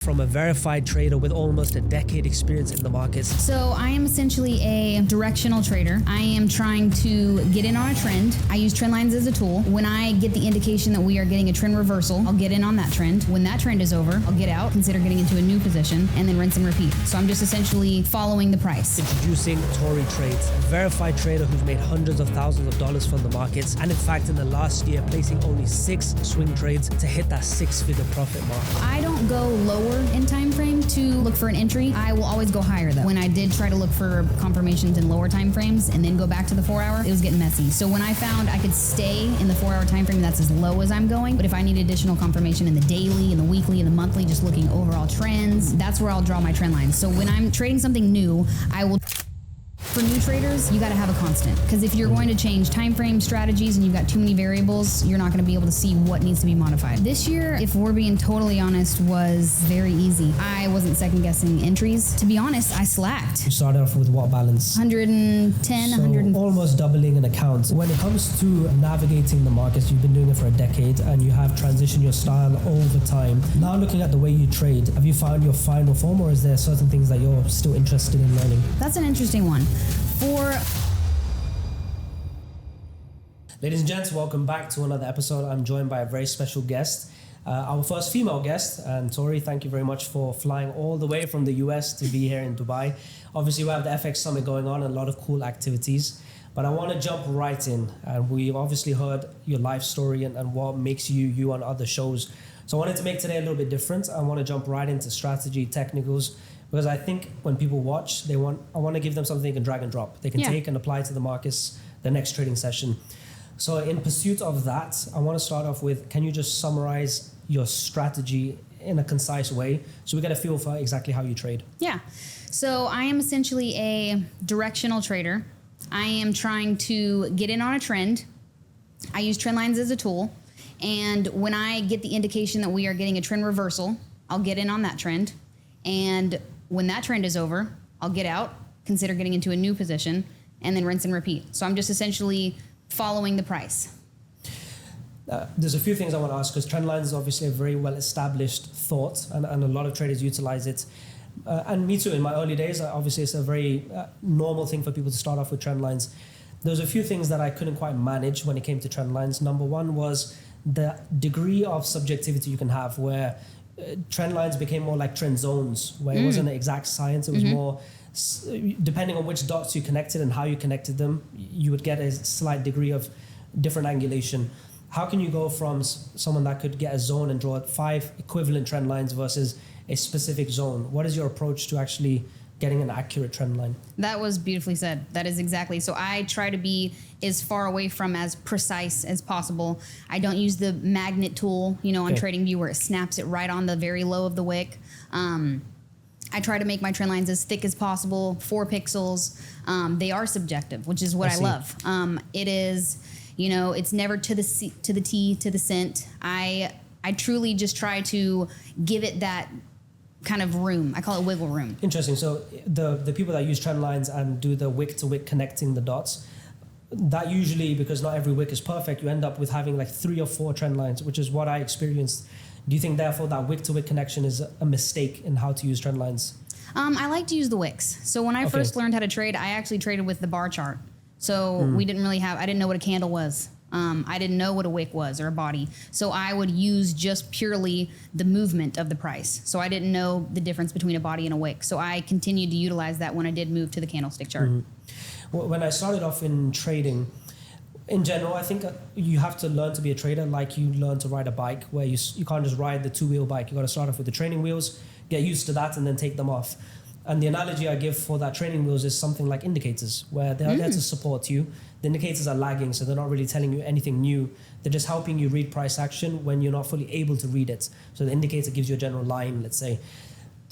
From a verified trader with almost a decade experience in the markets. So I am essentially a directional trader. I am trying to get in on a trend. I use trend lines as a tool. When I get the indication that we are getting a trend reversal, I'll get in on that trend. When that trend is over, I'll get out, consider getting into a new position, and then rinse and repeat. So I'm just essentially following the price. Introducing Tori Trades, a verified trader who's made hundreds of thousands of dollars from the markets, and in fact in the last year placing only 6 swing trades to hit that 6-figure profit mark. I don't go lower in time frame to look for an entry. I will always go higher though. When I did try to look for confirmations in lower time frames and then go back to the 4-hour, it was getting messy. So when I found I could stay in the 4-hour time frame, that's as low as I'm going. But if I need additional confirmation in the daily, in the weekly, in the monthly, just looking overall trends, that's where I'll draw my trend lines. So when I'm trading something new, I will. For new traders, you got to have a constant, because if you're going to change time frame strategies and you've got too many variables, you're not going to be able to see what needs to be modified. This year, if we're being totally honest, was very easy. I wasn't second guessing entries. To be honest, I slacked. You started off with what balance? 110, so 100. almost doubling an account. When it comes to navigating the markets, you've been doing it for a decade and you have transitioned your style over time. Now looking at the way you trade, have you found your final form, or is there certain things that you're still interested in learning? That's an interesting one. Ladies and gents, welcome back to another episode. I'm joined by a very special guest, our first female guest. And Tori, thank you very much for flying all the way from the US to be here in Dubai. Obviously, we have the FX Summit going on and a lot of cool activities. But I want to jump right in. And we've obviously heard your life story and what makes you on other shows. So I wanted to make today a little bit different. I want to jump right into strategy, technicals, because I think when people watch, I want to give them something they can drag and drop. They can take and apply to the markets, the next trading session. So in pursuit of that, I want to start off with, can you just summarize your strategy in a concise way so we get a feel for exactly how you trade? Yeah. So I am essentially a directional trader. I am trying to get in on a trend. I use trend lines as a tool. And when I get the indication that we are getting a trend reversal, I'll get in on that trend. And when that trend is over, I'll get out, consider getting into a new position, and then rinse and repeat. So I'm just essentially following the price. There's a few things I want to ask, because trend lines is obviously a very well-established thought, and a lot of traders utilize it. And me too, in my early days, obviously it's a very normal thing for people to start off with trend lines. There's a few things that I couldn't quite manage when it came to trend lines. Number one was the degree of subjectivity you can have, where trend lines became more like trend zones, where it wasn't an exact science. It was more, depending on which dots you connected and how you connected them, you would get a slight degree of different angulation. How can you go from someone that could get a zone and draw 5 equivalent trend lines versus a specific zone? What is your approach to actually getting an accurate trend line? That was beautifully said. That is exactly. So I try to be as far away from as precise as possible. I don't use the magnet tool, on TradingView, where it snaps it right on the very low of the wick. I try to make my trend lines as thick as possible, 4 pixels. They are subjective, which is what I love. It is, it's never to the T, to the cent. I truly just try to give it that kind of room. I call it wiggle room. Interesting. So the people that use trend lines and do the wick to wick connecting the dots, that usually, because not every wick is perfect, you end up with having like 3 or 4 trend lines, which is what I experienced. Do you think therefore that wick to wick connection is a mistake in how to use trend lines? I like to use the wicks. So when I first learned how to trade, I actually traded with the bar chart. So I didn't know what a candle was. I didn't know what a wick was or a body. So I would use just purely the movement of the price. So I didn't know the difference between a body and a wick. So I continued to utilize that when I did move to the candlestick chart. Well, when I started off in trading, in general, I think you have to learn to be a trader like you learn to ride a bike, where you can't just ride the 2-wheel bike. You got to start off with the training wheels, get used to that, and then take them off. And the analogy I give for that training wheels is something like indicators, where they're there to support you. The indicators are lagging, so they're not really telling you anything new. They're just helping you read price action when you're not fully able to read it. So the indicator gives you a general line, let's say.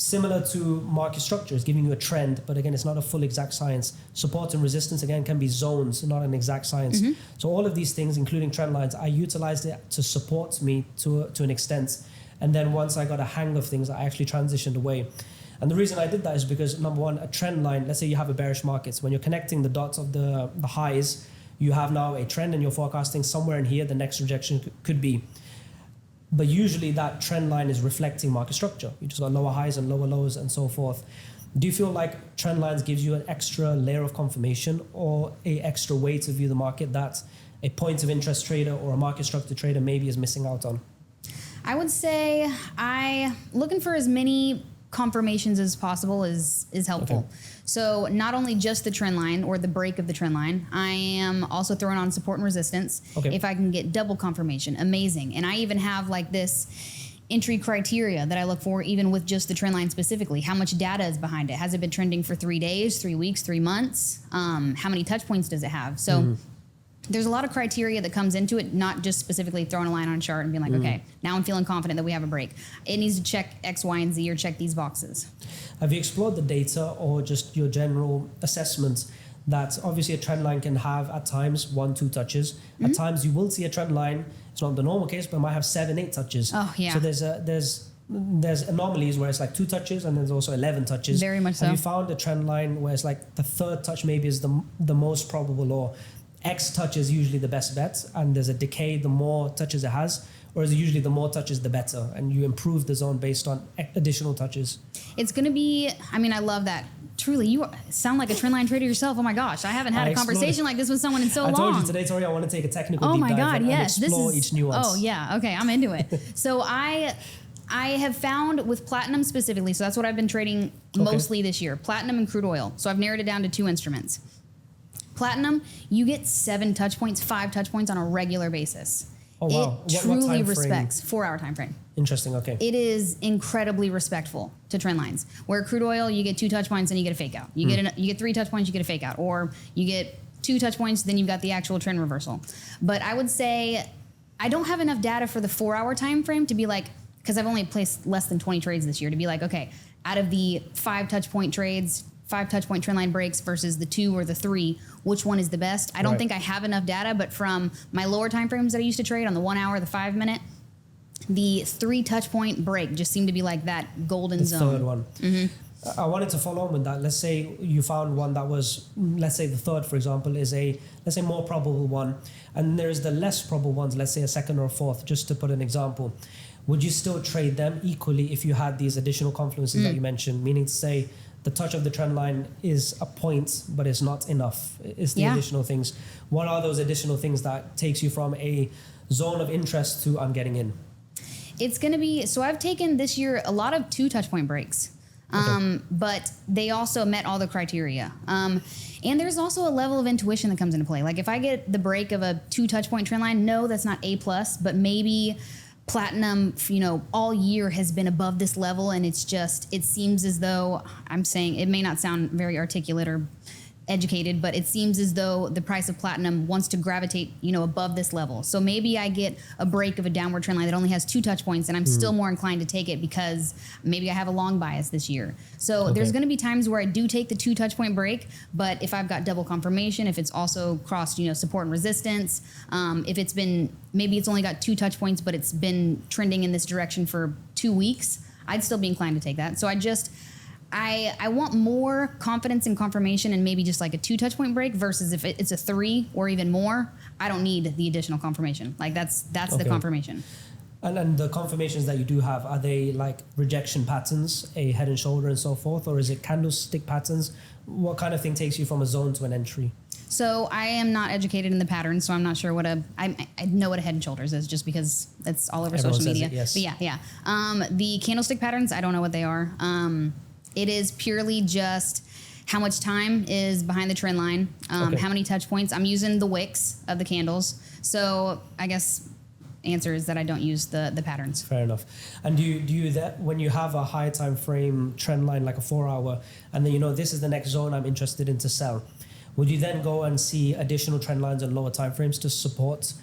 Similar to market structures, giving you a trend, but again, it's not a full exact science. Support and resistance, again, can be zones, not an exact science. So all of these things, including trend lines, I utilized it to support me to an extent. And then once I got a hang of things, I actually transitioned away. And the reason I did that is because, number one, a trend line, let's say you have a bearish market. So when you're connecting the dots of the highs, you have now a trend and you're forecasting somewhere in here, the next rejection could be. but usually that trend line is reflecting market structure. You just got lower highs and lower lows and so forth. Do you feel like trend lines gives you an extra layer of confirmation or a extra way to view the market that a point of interest trader or a market structure trader maybe is missing out on? I would say looking for as many confirmations as possible is helpful. Okay. So not only just the trend line or the break of the trend line, I am also throwing on support and resistance. Okay. If I can get double confirmation, amazing. And I even have like this entry criteria that I look for even with just the trend line specifically. How much data is behind it? Has it been trending for 3 days, 3 weeks, 3 months? How many touch points does it have? So there's a lot of criteria that comes into it, not just specifically throwing a line on a chart and being like, okay, now I'm feeling confident that we have a break. It needs to check X, Y, and Z or check these boxes. Have you explored the data or just your general assessment that obviously a trend line can have at times 1-2 touches. At times you will see a trend line, it's not the normal case, but it might have 7-8 touches. Oh, yeah. So there's anomalies where it's like 2 touches and there's also 11 touches. Very much so. Have you found a trend line where it's like the third touch maybe is the most probable, or X touch is usually the best bet and there's a decay the more touches it has? Or is it usually the more touches the better and you improve the zone based on additional touches? It's going to be, I mean, I love that. Truly, you sound like a trendline trader yourself. Oh my gosh, I haven't had a conversation like this with someone in so long. I told you today, Tori, I want to take a technical deep my dive God, and yes. explore each nuance. Oh yeah, okay, I'm into it. So I have found with platinum specifically, so that's what I've been trading mostly this year, platinum and crude oil. So I've narrowed it down to 2 instruments. Platinum, you get 7 touch points, 5 touch points on a regular basis. Oh, wow. It truly respects 4-hour time frame. Interesting, okay. It is incredibly respectful to trend lines. Where crude oil, you get 2 touch points and you get a fake out. You get 3 touch points, you get a fake out. Or you get 2 touch points, then you've got the actual trend reversal. But I would say I don't have enough data for the 4-hour time frame to be like, because I've only placed less than 20 trades this year, to be like, okay, out of the 5 touch point trades, 5 touch point trend line breaks versus the 2 or the 3, which one is the best? I don't think I have enough data, but from my lower time frames that I used to trade on the 1 hour, the 5 minute, the 3 touch point break just seemed to be like that golden zone. The third one. I wanted to follow on with that. Let's say you found one that was, let's say the third, for example, is a, let's say, more probable one. And there's the less probable ones, let's say a second or a fourth, just to put an example. Would you still trade them equally if you had these additional confluences that you mentioned? Meaning to say, the touch of the trend line is a point, but it's not enough. It's the additional things. What are those additional things that takes you from a zone of interest to I'm getting in? It's going to be, so I've taken this year a lot of 2 touch point breaks, but they also met all the criteria. And there's also a level of intuition that comes into play. Like if I get the break of a 2 touch point trend line, no, that's not A+, but maybe platinum, all year has been above this level, and it's just, it seems as though, I'm saying, it may not sound very articulate or educated, but it seems as though the price of platinum wants to gravitate, above this level. So maybe I get a break of a downward trend line that only has 2 touch points, and I'm still more inclined to take it because maybe I have a long bias this year. So there's going to be times where I do take the 2 touch point break, but if I've got double confirmation, if it's also crossed, support and resistance, if it's been, maybe it's only got 2 touch points, but it's been trending in this direction for 2 weeks, I'd still be inclined to take that. So I want more confidence and confirmation and maybe just like a 2 touch point break versus if it's a 3 or even more, I don't need the additional confirmation. Like that's the confirmation. And then the confirmations that you do have, are they like rejection patterns, a head and shoulder and so forth, or is it candlestick patterns? What kind of thing takes you from a zone to an entry? So I am not educated in the patterns, so I'm not sure I know what a head and shoulders is just because it's all over Everyone social media. It, yes. But yeah. The candlestick patterns, I don't know what they are. It is purely just how much time is behind the trend line, how many touch points. I'm using the wicks of the candles. So I guess answer is that I don't use the patterns. Fair enough. And do you that when you have a high time frame trend line like a 4-hour, and then this is the next zone I'm interested in to sell, would you then go and see additional trend lines and lower time frames to support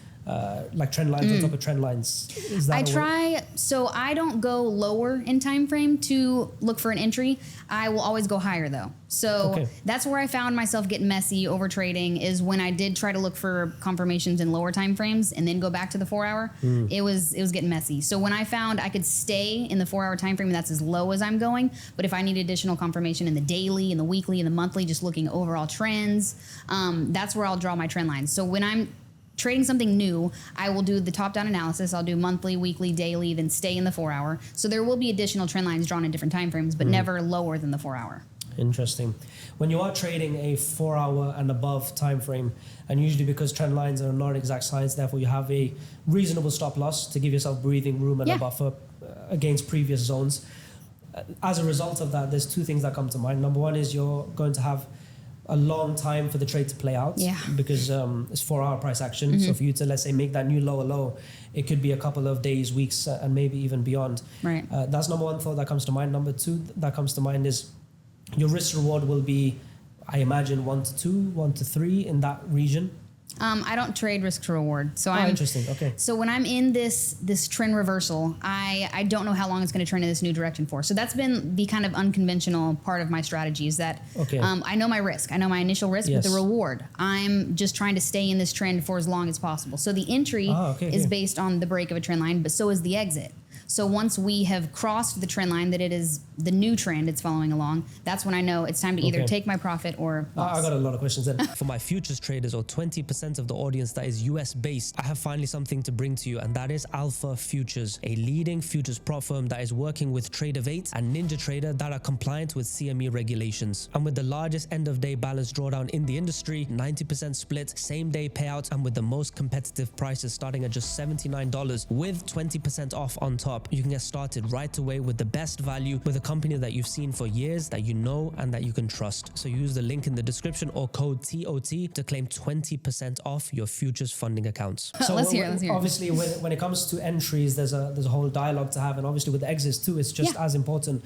like trend lines on top of trend lines? Is that so I don't go lower in time frame to look for an entry. I will always go higher though. So that's where I found myself getting messy over trading, is when I did try to look for confirmations in lower time frames and then go back to the 4-hour, it was getting messy. So when I found I could stay in the 4-hour time frame, that's as low as I'm going. But if I need additional confirmation in the daily, in the weekly, in the monthly, just looking overall trends, that's where I'll draw my trend lines. So when I'm trading something new, I will do the top-down analysis. I'll do monthly, weekly, daily, then stay in the 4 hour. So there will be additional trend lines drawn in different time frames, but never lower than the 4 hour. Interesting. When you are trading a 4 hour and above time frame, and usually because trend lines are not exact science, therefore you have a reasonable stop loss to give yourself breathing room and a buffer against previous zones. As a result of that, there's two things that come to mind. Number one is you're going to have a long time for the trade to play out because it's 4 hour price action. So for you to, let's say, make that new lower low, it could be a couple of days, weeks, and maybe even beyond. Right. That's number one thought that comes to mind. Number two that comes to mind is your risk reward will be, I imagine, 1 to 2, 1 to 3 in that region. I don't trade risk to reward. So interesting. Okay. So when I'm in this trend reversal, I don't know how long it's going to turn in this new direction for. So that's been the kind of unconventional part of my strategy is that I know my risk. I know my initial risk, but the reward, I'm just trying to stay in this trend for as long as possible. So the entry is based on the break of a trend line, but so is the exit. So once we have crossed the trend line that it is the new trend it's following along, that's when I know it's time to either take my profit or loss. I got a lot of questions then. For my futures traders, or 20% of the audience that is US based, I have finally something to bring to you, and that is Alpha Futures, a leading futures prop firm that is working with Trader 8 and Ninja Trader that are compliant with CME regulations. And with the largest end of day balance drawdown in the industry, 90% split, same day payout, and with the most competitive prices starting at just $79 with 20% off on top. You can get started right away with the best value with a company that you've seen for years, that you know and that you can trust. So use the link in the description or code TOT to claim 20% off your futures funding accounts. So let's hear. Obviously, when it comes to entries, there's a whole dialogue to have, and obviously with the exits too, it's just as important.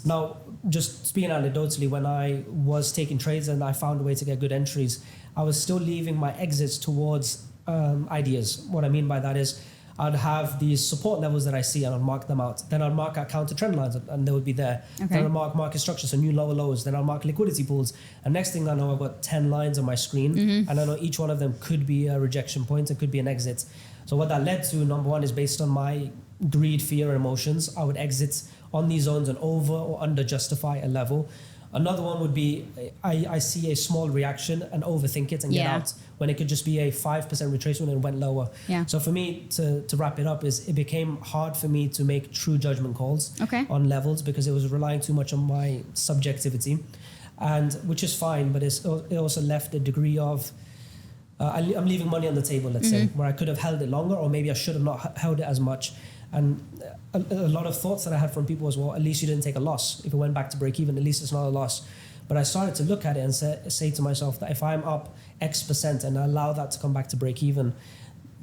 Now, just speaking anecdotally, when I was taking trades and I found a way to get good entries, I was still leaving my exits towards ideas. What I mean by that is I'd have these support levels that I see and I'd mark them out. Then I'd mark out counter trend lines and they would be there. Then I'd mark market structures, so new lower lows. Then I'll mark liquidity pools. And next thing I know, I've got 10 lines on my screen and I know each one of them could be a rejection point, it could be an exit. So what that led to, number one, is based on my greed, fear, and emotions. I would exit on these zones and over or under justify a level. Another one would be I see a small reaction and overthink it and get out when it could just be a 5% retracement and went lower. So for me, to wrap it up, is it became hard for me to make true judgment calls on levels because it was relying too much on my subjectivity, and which is fine, but it also left a degree of I'm leaving money on the table, let's say, where I could have held it longer, or maybe I should have not held it as much. And a lot of thoughts that I had from people was, well, at least you didn't take a loss. If it went back to break even, at least it's not a loss. But I started to look at it and say to myself that if I'm up X% and I allow that to come back to break even,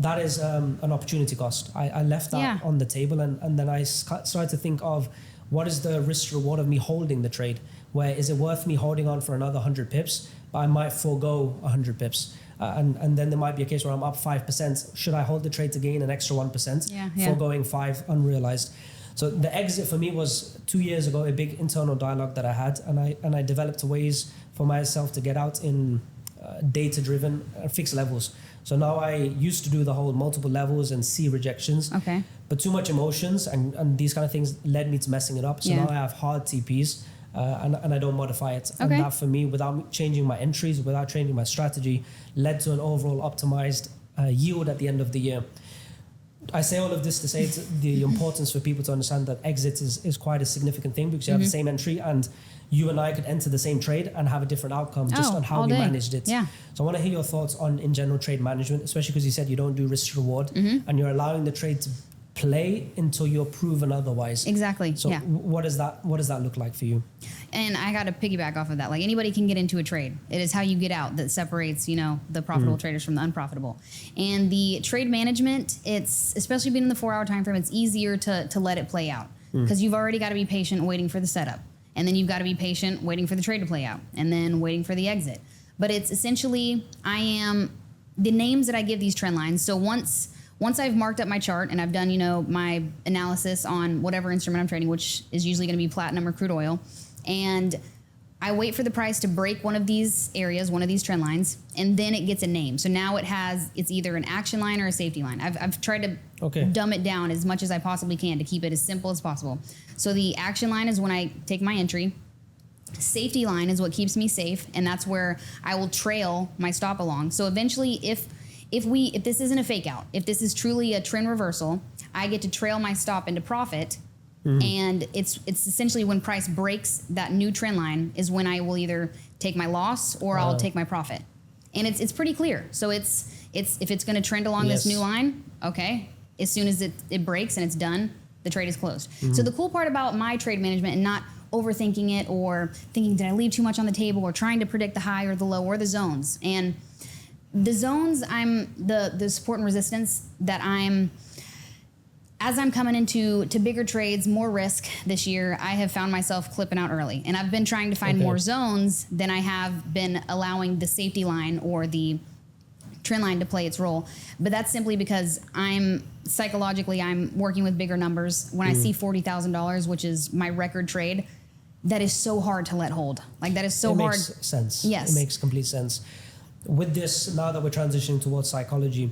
that is an opportunity cost. I left that on the table, and then I started to think of what is the risk reward of me holding the trade? Where is it worth me holding on for another 100 pips, but I might forego 100 pips? And then there might be a case where I'm up 5%. Should I hold the trade to gain an extra 1%? Foregoing 5 unrealized. So the exit for me was 2 years ago, a big internal dialogue that I had, and I developed ways for myself to get out in data-driven fixed levels. So now I used to do the whole multiple levels and see rejections, but too much emotions and these kind of things led me to messing it up. So now I have hard TPs. And I don't modify it. And that for me, without changing my entries, without changing my strategy, led to an overall optimized yield at the end of the year. I say all of this to say the importance for people to understand that exit is quite a significant thing, because you have the same entry and you and I could enter the same trade and have a different outcome just on how we managed it. So I want to hear your thoughts on, in general, trade management, especially because you said you don't do risk reward and you're allowing the trade to play until you're proven otherwise. Exactly. So what does that look like for you? And I got to piggyback off of that. Like, anybody can get into a trade. It is how you get out that separates, the profitable traders from the unprofitable. And the trade management, it's, especially being in the 4 hour time frame, it's easier to let it play out, because you've already got to be patient waiting for the setup. And then you've got to be patient waiting for the trade to play out, and then waiting for the exit. But it's essentially, the names that I give these trend lines. So once I've marked up my chart and I've done, my analysis on whatever instrument I'm trading, which is usually going to be platinum or crude oil, and I wait for the price to break one of these areas, one of these trend lines, and then it gets a name. So now it's either an action line or a safety line. I've tried to dumb it down as much as I possibly can to keep it as simple as possible. So the action line is when I take my entry. Safety line is what keeps me safe, and that's where I will trail my stop along. So eventually, if if this isn't a fake out, if this is truly a trend reversal, I get to trail my stop into profit. And it's essentially when price breaks that new trend line is when I will either take my loss or I'll take my profit. And it's pretty clear. So it's if it's going to trend along this new line, okay, as soon as it breaks and it's done, the trade is closed. So the cool part about my trade management and not overthinking it or thinking, did I leave too much on the table, or trying to predict the high or the low or the zones. And the zones, the support and resistance that as I'm coming into bigger trades, more risk this year, I have found myself clipping out early. And I've been trying to find more zones than I have been allowing the safety line or the trend line to play its role. But that's simply because I'm working with bigger numbers. When I see $40,000, which is my record trade, that is so hard to let hold. Like, that is so hard. It makes sense. Yes. It makes complete sense. With this, now that we're transitioning towards psychology,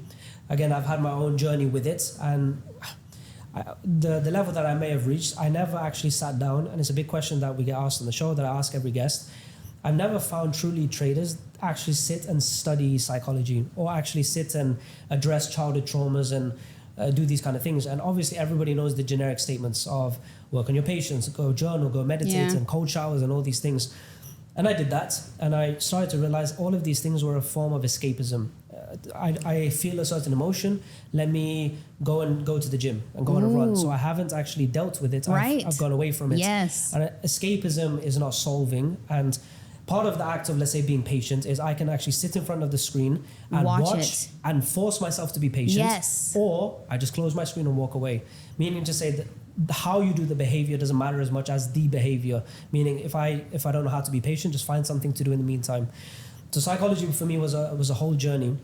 again, I've had my own journey with it, and the level that I may have reached, I never actually sat down, and it's a big question that we get asked on the show that I ask every guest. I've never found truly traders actually sit and study psychology or actually sit and address childhood traumas and do these kind of things. And obviously everybody knows the generic statements of work on your patience, go journal, go meditate, and cold showers and all these things. And I did that, and I started to realize all of these things were a form of escapism. I feel a certain emotion, let me go to the gym and go on a run. So I haven't actually dealt with it. Right. I've gone away from it. Yes. And escapism is not solving. And part of the act of, let's say, being patient is I can actually sit in front of the screen and watch and force myself to be patient. Yes. Or I just close my screen and walk away. Meaning to say that how you do the behavior doesn't matter as much as the behavior. Meaning if I don't know how to be patient, just find something to do in the meantime. So psychology for me was a whole journey.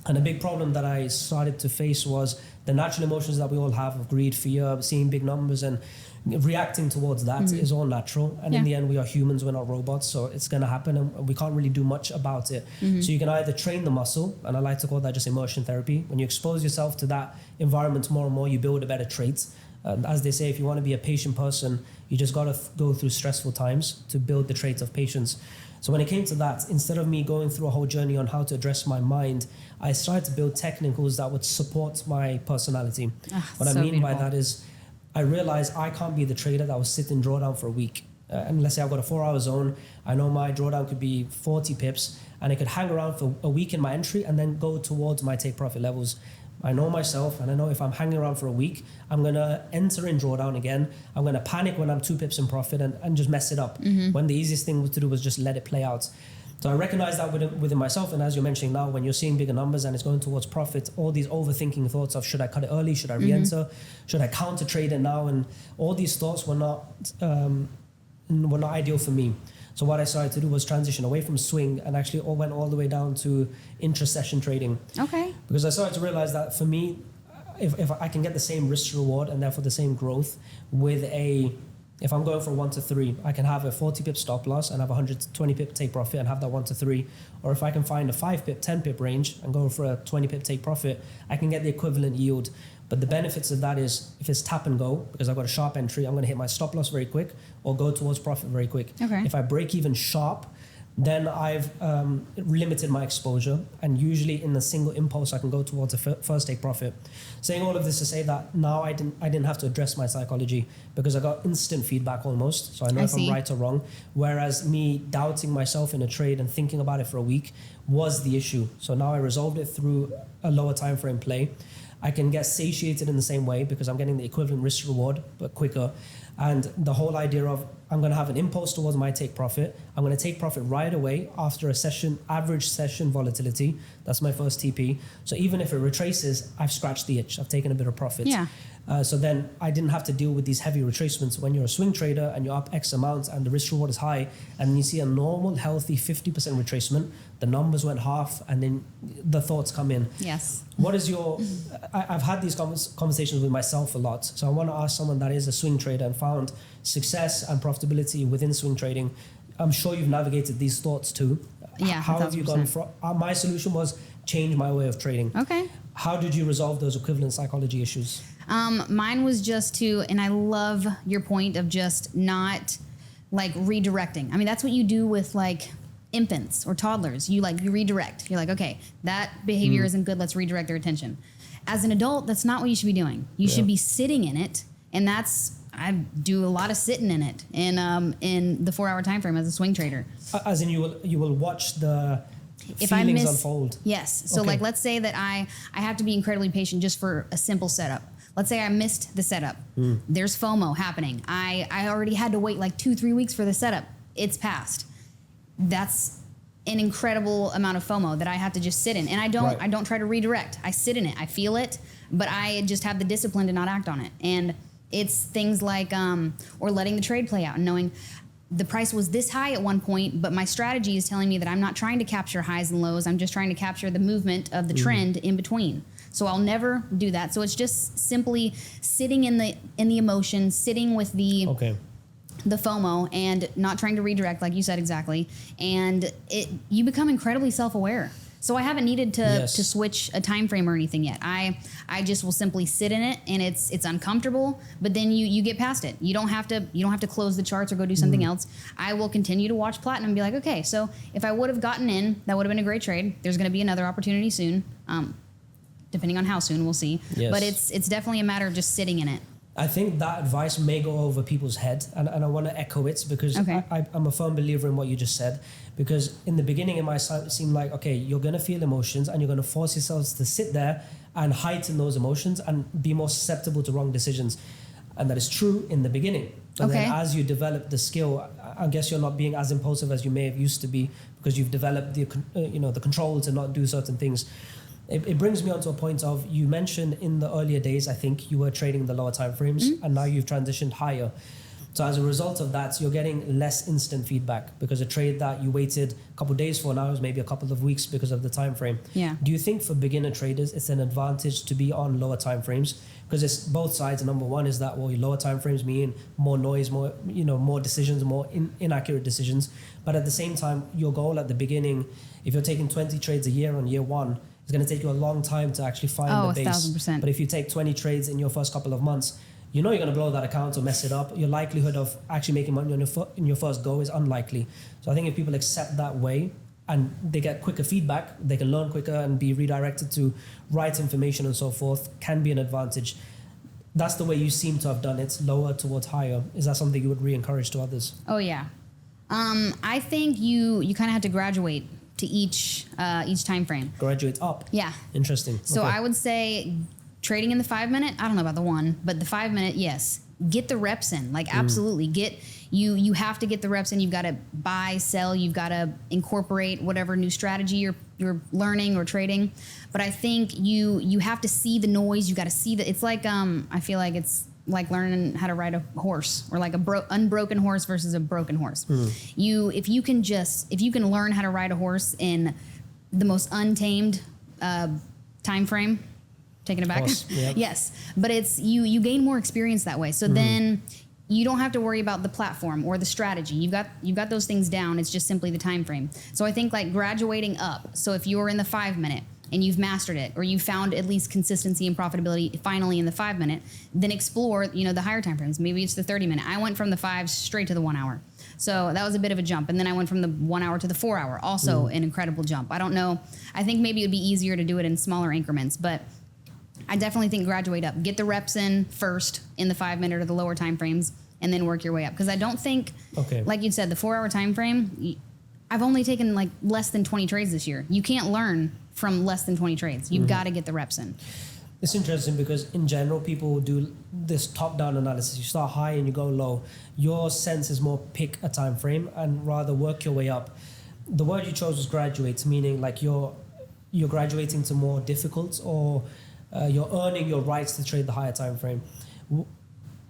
And a big problem that I started to face was the natural emotions that we all have of greed, fear, seeing big numbers and reacting towards that is all natural. And in the end, we are humans, we're not robots. So it's going to happen and we can't really do much about it. So you can either train the muscle, and I like to call that just immersion therapy. When you expose yourself to that environment more and more, you build a better trait. As they say, if you want to be a patient person, you just got to go through stressful times to build the trait of patience. So when it came to that, instead of me going through a whole journey on how to address my mind, I started to build technicals that would support my personality. What I mean by that is I realized I can't be the trader that will sit in drawdown for a week. And let's say I've got a 4-hour zone. I know my drawdown could be 40 pips and it could hang around for a week in my entry and then go towards my take profit levels. I know myself, and I know if I'm hanging around for a week, I'm going to enter in drawdown again. I'm going to panic when I'm 2 pips in profit and just mess it up. When the easiest thing to do was just let it play out. So I recognize that within myself. And as you're mentioning now, when you're seeing bigger numbers and it's going towards profit, all these overthinking thoughts of should I cut it early? Should I re-enter? Should I counter trade it now? And all these thoughts were not ideal for me. So what I started to do was transition away from swing and actually went all the way down to intra-session trading. Okay. Because I started to realize that for me, if I can get the same risk reward and therefore the same growth if I'm going for 1 to 3, I can have a 40 pip stop loss and have a 120 pip take profit and have that 1 to 3. Or if I can find a 5 pip, 10 pip range and go for a 20 pip take profit, I can get the equivalent yield. But the benefits of that is if it's tap and go, because I've got a sharp entry, I'm going to hit my stop loss very quick or go towards profit very quick. Okay. If I break even sharp, then I've limited my exposure, and usually in a single impulse I can go towards a first take profit. Saying all of this to say that now I didn't have to address my psychology because I got instant feedback almost, so I know if I'm right or wrong. Whereas me doubting myself in a trade and thinking about it for a week was the issue. So now I resolved it through a lower time frame play. I can get satiated in the same way because I'm getting the equivalent risk reward but quicker. And the whole idea of I'm going to have an impulse towards my take profit. I'm going to take profit right away after a session, average session volatility. That's my first TP. So even if it retraces, I've scratched the itch. I've taken a bit of profit. Yeah. So then I didn't have to deal with these heavy retracements. When you're a swing trader and you're up X amount and the risk reward is high and you see a normal, healthy 50% retracement, the numbers went half and then the thoughts come in. Yes. What is I've had these conversations with myself a lot. So I want to ask someone that is a swing trader and found success and profitability within swing trading. I'm sure you've navigated these thoughts too. Yeah. How have you gone from, my solution was change my way of trading. Okay. How did you resolve those equivalent psychology issues? Mine was just and I love your point of just not like redirecting. I mean, that's what you do with like infants or toddlers. You redirect. You're like, okay, that behavior isn't good. Let's redirect their attention. As an adult, that's not what you should be doing. You should be sitting in it, and I do a lot of sitting in it in the 4-hour time frame as a swing trader. As in, you will watch the feelings unfold. Yes. So like, let's say that I have to be incredibly patient just for a simple setup. Let's say I missed the setup. There's FOMO happening. I already had to wait like 2-3 weeks for the setup. It's passed. That's an incredible amount of FOMO that I have to just sit in. And I don't try to redirect. I sit in it. I feel it, but I just have the discipline to not act on it. And it's things like, or letting the trade play out and knowing the price was this high at one point, but my strategy is telling me that I'm not trying to capture highs and lows. I'm just trying to capture the movement of the trend in between. So I'll never do that. So it's just simply sitting in the emotion, sitting with the FOMO and not trying to redirect, like you said exactly. And you become incredibly self-aware. So I haven't needed to switch a time frame or anything yet. I just will simply sit in it, and it's uncomfortable, but then you get past it. You don't have to close the charts or go do something else. I will continue to watch platinum and be like, okay, so if I would have gotten in, that would have been a great trade. There's going to be another opportunity soon. Depending on how soon, we'll see. Yes. But it's definitely a matter of just sitting in it. I think that advice may go over people's head, and I want to echo it because I'm a firm believer in what you just said. Because in the beginning, it might seem like, okay, you're going to feel emotions and you're going to force yourselves to sit there and heighten those emotions and be more susceptible to wrong decisions. And that is true in the beginning. But then as you develop the skill, I guess you're not being as impulsive as you may have used to be because you've developed the control to not do certain things. It brings me on to a point of, you mentioned in the earlier days, I think you were trading the lower time frames and now you've transitioned higher. So as a result of that, you're getting less instant feedback because a trade that you waited a couple of days for now is maybe a couple of weeks because of the time frame. Yeah. Do you think for beginner traders, it's an advantage to be on lower time frames? Because it's both sides. Number one is that, well, your lower time frames mean more noise, more decisions, more inaccurate decisions. But at the same time, your goal at the beginning, if you're taking 20 trades a year on year one, it's going to take you a long time to actually find the base. 1,000%. But if you take 20 trades in your first couple of months, you know you're going to blow that account or mess it up. Your likelihood of actually making money in your first go is unlikely. So I think if people accept that way and they get quicker feedback, they can learn quicker and be redirected to right information and so forth, can be an advantage. That's the way you seem to have done it, lower towards higher. Is that something you would re-encourage to others? Oh, yeah. I think you kind of have to graduate to each time frame. Graduate up? Yeah. Interesting. So I would say trading in the 5 minute, I don't know about the 1, but the 5 minute, yes. Get the reps in. Like, absolutely. You have to get the reps in. You've got to buy, sell. You've got to incorporate whatever new strategy you're learning or trading. But I think you have to see the noise. You got to see it's like, I feel like it's like learning how to ride a horse, or like unbroken horse versus a broken horse. If you can learn how to ride a horse in the most untamed time frame, taken aback. Yep. Yes, but it's you gain more experience that way. So then you don't have to worry about the platform or the strategy. You've got those things down. It's just simply the time frame. So I think like graduating up. So if you're in the 5 minute and you've mastered it, or you found at least consistency and profitability finally in the 5 minute, then explore the higher time frames. Maybe it's the 30 minute. I went from the 5 straight to the 1 hour. So that was a bit of a jump. And then I went from the 1 hour to the 4 hour, also an incredible jump. I don't know. I think maybe it would be easier to do it in smaller increments, but I definitely think graduate up. Get the reps in first in the 5 minute or the lower time frames, and then work your way up. Because I don't think, like you said, the 4 hour time frame, I've only taken like less than 20 trades this year. You can't learn from less than 20 trades. You've got to get the reps in. It's interesting because in general, people do this top-down analysis. You start high and you go low. Your sense is more pick a time frame and rather work your way up. The word you chose was graduate, meaning like you're graduating to more difficult, or you're earning your rights to trade the higher time frame.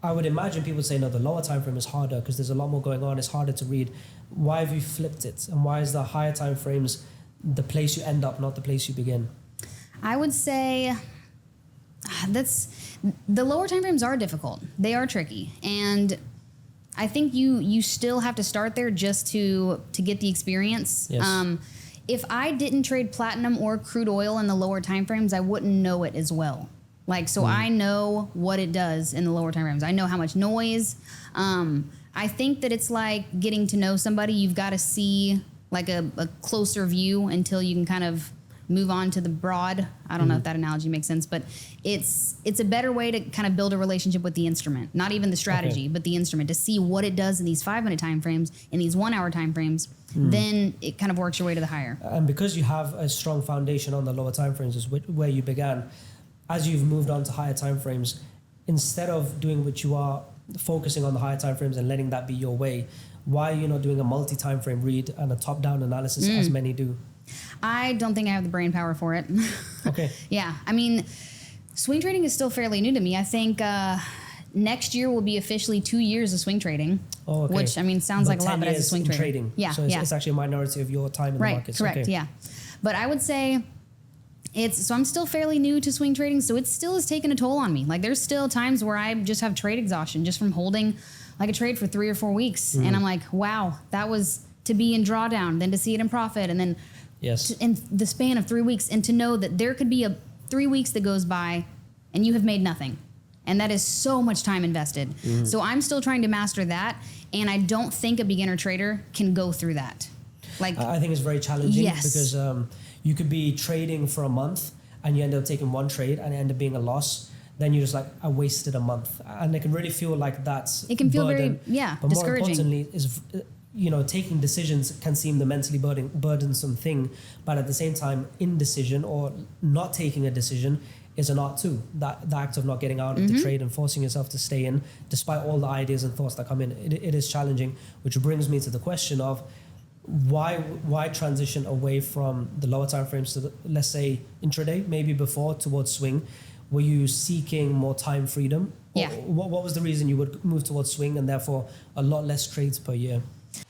I would imagine people say, no, the lower time frame is harder because there's a lot more going on. It's harder to read. Why have you flipped it? And why is the higher time frames the place you end up, not the place you begin? I would say the lower time frames are difficult. They are tricky. And I think you still have to start there just to get the experience. Yes. If I didn't trade platinum or crude oil in the lower time frames, I wouldn't know it as well. I know what it does in the lower time frames. I know how much noise. I think that it's like getting to know somebody. You've got to see like a closer view until you can kind of move on to the broad. I don't know if that analogy makes sense, but it's a better way to kind of build a relationship with the instrument, not even the strategy, but the instrument, to see what it does in these 5-minute time frames, in these 1-hour time frames. Then it kind of works your way to the higher. And because you have a strong foundation on the lower time frames, is where you began. As you've moved on to higher time frames, instead of doing what you are, focusing on the higher time frames and letting that be your way, why are you not doing a multi-time frame read and a top-down analysis as many do? I don't think I have the brain power for it. Okay. Yeah. I mean, swing trading is still fairly new to me. I think next year will be officially 2 years of swing trading. Oh, okay. Which, I mean, sounds like a lot, but as a swing trader. Trading. Yeah. So it's actually a minority of your time in the market. Correct. Okay. Yeah. But I would say so I'm still fairly new to swing trading, so it still has taken a toll on me. Like, there's still times where I just have trade exhaustion just from holding like a trade for 3 or 4 weeks. And I'm like, wow, that was to be in drawdown, then to see it in profit, and then in the span of 3 weeks, and to know that there could be 3 weeks that goes by and you have made nothing. And that is so much time invested. So I'm still trying to master that. And I don't think a beginner trader can go through that. Like, I think it's very challenging because you could be trading for a month and you end up taking one trade and it end up being a loss. Then you're just like, I wasted a month. And it can really feel like that's it can feel burden. But discouraging. More importantly is, taking decisions can seem the mentally burdensome thing. But at the same time, indecision or not taking a decision is an art too. The act of not getting out of the trade and forcing yourself to stay in, despite all the ideas and thoughts that come in, it is challenging, which brings me to the question of, why transition away from the lower time frames to let's say intraday, maybe before, towards swing? Were you seeking more time freedom? Yeah. What was the reason you would move towards swing and therefore a lot less trades per year?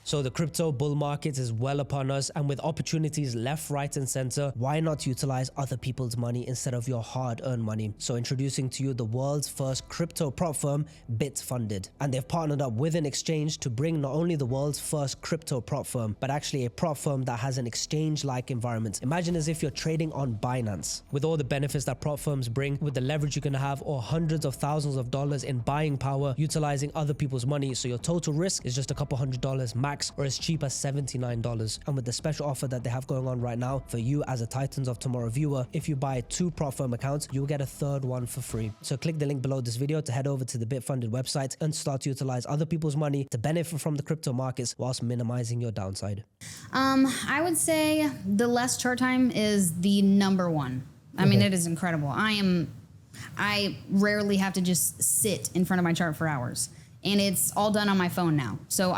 So the crypto bull market is well upon us, and with opportunities left, right and center, why not utilize other people's money instead of your hard-earned money? So introducing to you the world's first crypto prop firm, Bitfunded. And they've partnered up with an exchange to bring not only the world's first crypto prop firm, but actually a prop firm that has an exchange-like environment. Imagine as if you're trading on Binance. With all the benefits that prop firms bring, with the leverage you can have, or hundreds of thousands of dollars in buying power, utilizing other people's money, so your total risk is just a couple $100 max, or as cheap as $79. And with the special offer that they have going on right now for you as a Titans of Tomorrow viewer, if you buy 2 prop firm accounts, you'll get a third one for free. So click the link below this video to head over to the Bitfunded website and start to utilize other people's money to benefit from the crypto markets whilst minimizing your downside. I would say the less chart time is the number one. I mean, it is incredible. I rarely have to just sit in front of my chart for hours. And it's all done on my phone now. So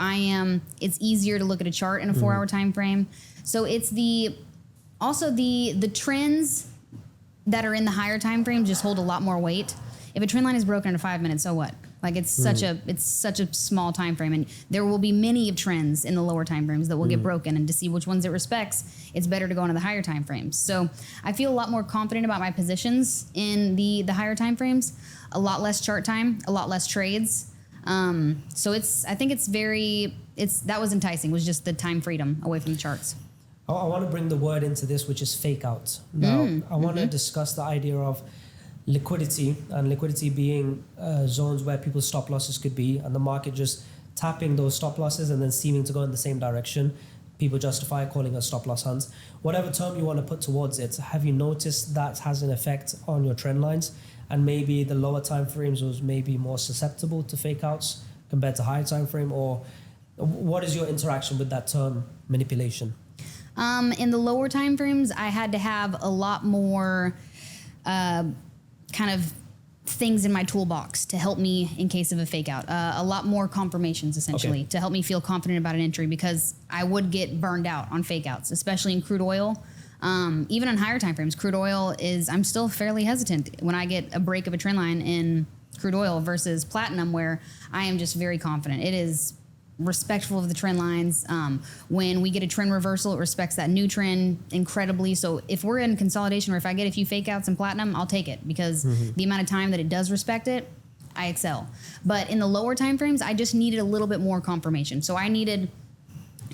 it's easier to look at a chart in a 4-hour time frame. So it's also the trends that are in the higher time frame just hold a lot more weight. If a trend line is broken in 5 minutes, so what? Like, it's such a small time frame, and there will be many of trends in the lower time frames that will get broken, and to see which ones it respects, it's better to go into the higher time frames. So I feel a lot more confident about my positions in the higher time frames, a lot less chart time, a lot less trades. So I think that was enticing, was just the time freedom away from the charts. I want to bring the word into this, which is fake out. Now, I want to discuss the idea of liquidity, and liquidity being zones where people's stop losses could be, and the market just tapping those stop losses and then seeming to go in the same direction. People justify calling it stop loss hunts. Whatever term you want to put towards it, have you noticed that has an effect on your trend lines? And maybe the lower time frames was maybe more susceptible to fake outs compared to higher time frame? Or what is your interaction with that term, manipulation? In the lower time frames, I had to have a lot more kind of things in my toolbox to help me in case of a fake out. A lot more confirmations, essentially, to help me feel confident about an entry, because I would get burned out on fake outs, especially in crude oil. Even on higher time frames, crude oil I'm still fairly hesitant when I get a break of a trend line in crude oil versus platinum, where I am just very confident. It is respectful of the trend lines. When we get a trend reversal, it respects that new trend incredibly. So if we're in consolidation, or if I get a few fake outs in platinum, I'll take it, because the amount of time that it does respect it, I excel. But in the lower time frames, I just needed a little bit more confirmation. So I needed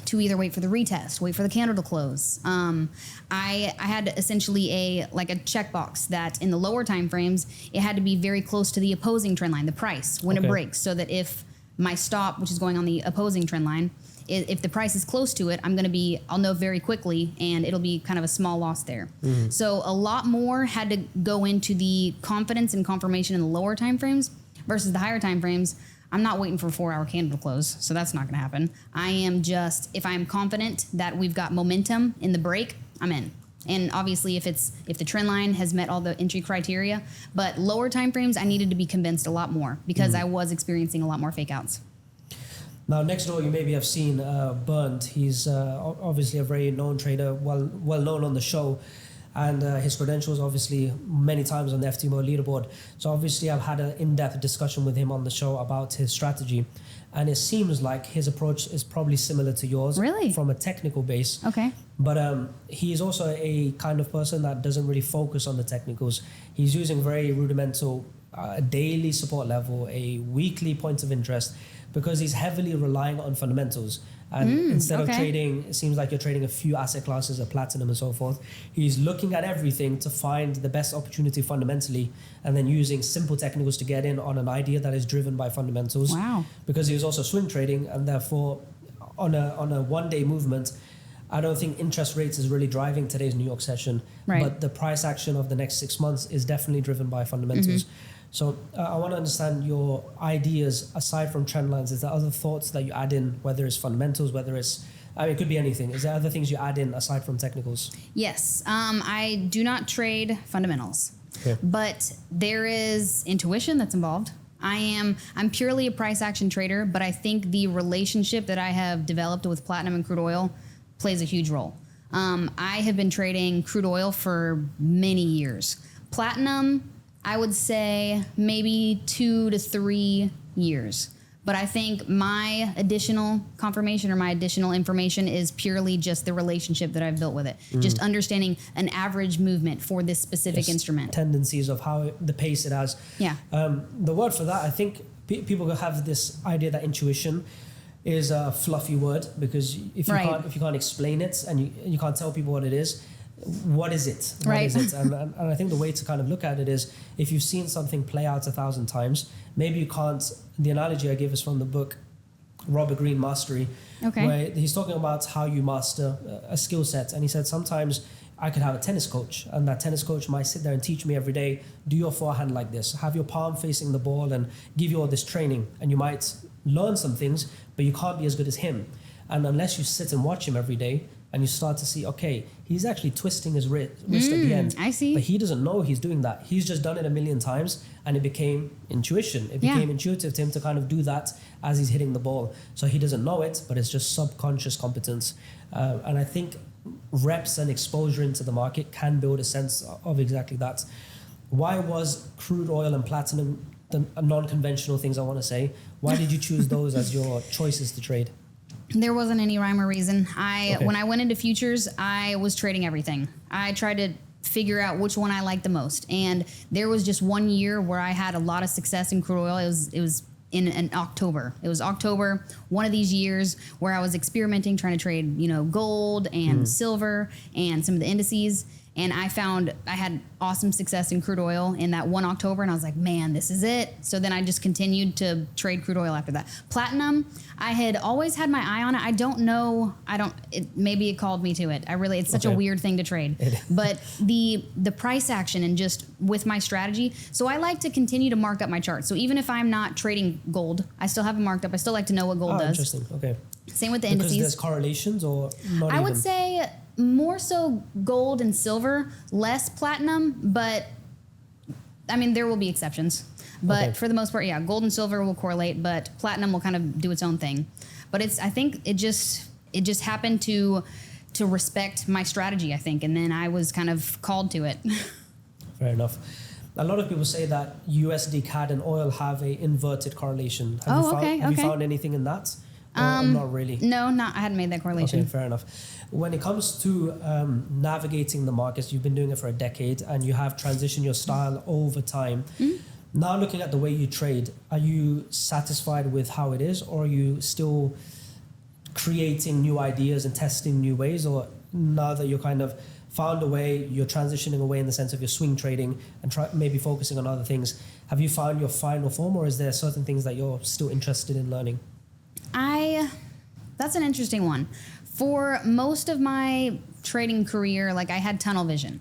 to either wait for the retest, wait for the candle to close. I had essentially a checkbox that in the lower time frames, it had to be very close to the opposing trend line, the price, when it breaks, so that if my stop, which is going on the opposing trend line, if the price is close to it, I'll know very quickly, and it'll be kind of a small loss there. So a lot more had to go into the confidence and confirmation in the lower time frames versus the higher time frames. I'm not waiting for a 4-hour candle to close, so that's not going to happen. I am just, if I'm confident that we've got momentum in the break, I'm in. And obviously, if the trend line has met all the entry criteria, but lower time frames, I needed to be convinced a lot more because I was experiencing a lot more fake outs. Now, next door, you maybe have seen Bernd. He's obviously a very known trader, well known on the show, and his credentials obviously many times on the FTMO leaderboard. So obviously, I've had an in-depth discussion with him on the show about his strategy, and it seems like his approach is probably similar to yours. Really? From a technical base. Okay. But he is also a kind of person that doesn't really focus on the technicals. He's using very rudimental daily support level, a weekly point of interest, because he's heavily relying on fundamentals. And instead of trading, it seems like you're trading a few asset classes, a platinum and so forth. He's looking at everything to find the best opportunity fundamentally, and then using simple technicals to get in on an idea that is driven by fundamentals. Wow. Because he was also swing trading, and therefore on a one-day movement, I don't think interest rates is really driving today's New York session. Right. But the price action of the next 6 months is definitely driven by fundamentals. So I want to understand your ideas aside from trend lines. Is there other thoughts that you add in, whether it's fundamentals, whether it's, it could be anything. Is there other things you add in aside from technicals? Yes. I do not trade fundamentals, but there is intuition that's involved. I'm purely a price action trader, but I think the relationship that I have developed with platinum and crude oil plays a huge role. I have been trading crude oil for many years. Platinum, I would say maybe 2 to 3 years. But I think my additional confirmation or my additional information is purely just the relationship that I've built with it. Just understanding an average movement for this specific instrument. Tendencies of how the pace it has. Yeah. The word for that, I think people have this idea that intuition is a fluffy word, because if you can't explain it and you can't tell people what it is, what is it? What is it? And I think the way to kind of look at it is, if you've seen something play out 1,000 times, maybe you can't. The analogy I give is from the book Robert Greene Mastery, where he's talking about how you master a skill set. And he said, sometimes I could have a tennis coach, and that tennis coach might sit there and teach me every day, do your forehand like this, have your palm facing the ball, and give you all this training. And you might learn some things, but you can't be as good as him. And unless you sit and watch him every day, and you start to see, okay, he's actually twisting his wrist at the end. I see. But he doesn't know he's doing that. He's just done it a million times, and it became intuition. It became intuitive to him to kind of do that as he's hitting the ball. So he doesn't know it, but it's just subconscious competence. And I think reps and exposure into the market can build a sense of exactly that. Why was crude oil and platinum the non-conventional things, I want to say? Why did you choose those as your choices to trade? There wasn't any rhyme or reason. When I went into futures, I was trading everything. I tried to figure out which one I liked the most. And there was just one year where I had a lot of success in crude oil. It was in October. It was October, one of these years where I was experimenting, trying to trade, gold and silver and some of the indices. And I found I had awesome success in crude oil in that one October. And I was like, man, this is it. So then I just continued to trade crude oil after that. Platinum, I had always had my eye on it. I don't know. Maybe it called me to it. It's such a weird thing to trade. But the price action and just with my strategy. So I like to continue to mark up my charts. So even if I'm not trading gold, I still have it marked up. I still like to know what gold does. Interesting. Okay. Same with the indices. Because there's correlations or not I would say more so gold and silver, less platinum, but there will be exceptions. But for the most part, gold and silver will correlate, but platinum will kind of do its own thing. But I think it just happened to respect my strategy, I think, and then I was kind of called to it. Fair enough. A lot of people say that USD CAD and oil have a inverted correlation. Have you found anything in that? Not really. No, I hadn't made that correlation. Okay, fair enough. When it comes to navigating the markets, you've been doing it for a decade, and you have transitioned your style over time. Now, looking at the way you trade, are you satisfied with how it is, or are you still creating new ideas and testing new ways? Or now that you're kind of found a way, you're transitioning away in the sense of your swing trading and maybe focusing on other things. Have you found your final form, or is there certain things that you're still interested in learning? That's an interesting one. For most of my trading career, like I had tunnel vision.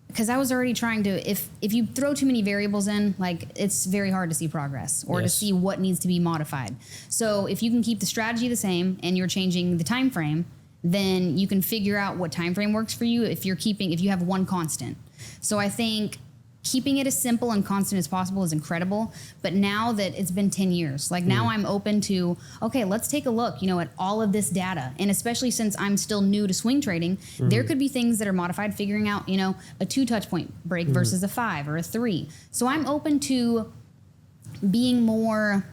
Because I was already trying to, if you throw too many variables in, like it's very hard to see progress or to see what needs to be modified. So if you can keep the strategy the same and you're changing the time frame, then you can figure out what time frame works for you if you have one constant. So I think keeping it as simple and constant as possible is incredible. But now that it's been 10 years, like now I'm open to, okay, let's take a look, at all of this data. And especially since I'm still new to swing trading, there could be things that are modified, figuring out, a 2 touch point break versus a 5 or a 3. So I'm open to being more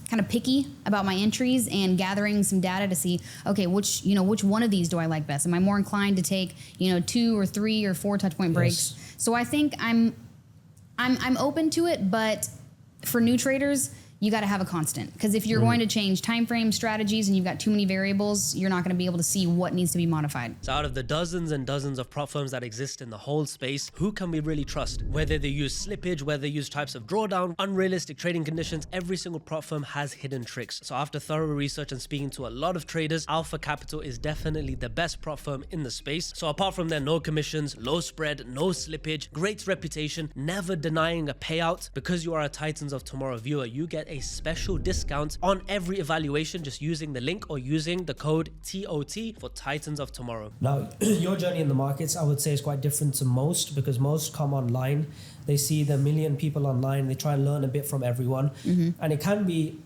kind of picky about my entries and gathering some data to see, okay, which one of these do I like best? Am I more inclined to take, 2 or 3 or 4 touch point breaks? So I think I'm open to it, but for new traders, you got to have a constant, because if you're going to change time frame strategies and you've got too many variables, you're not going to be able to see what needs to be modified. So out of the dozens and dozens of prop firms that exist in the whole space, who can we really trust? Whether they use slippage, whether they use types of drawdown, unrealistic trading conditions, every single prop firm has hidden tricks. So after thorough research and speaking to a lot of traders, Alpha Capital is definitely the best prop firm in the space. So apart from their no commissions, low spread, no slippage, great reputation, never denying a payout, because you are a Titans of Tomorrow viewer, you get a special discount on every evaluation just using the link or using the code TOT for Titans of Tomorrow. Now, your journey in the markets, I would say, is quite different to most, because most come online. They see the million people online. They try and learn a bit from everyone. And it can be,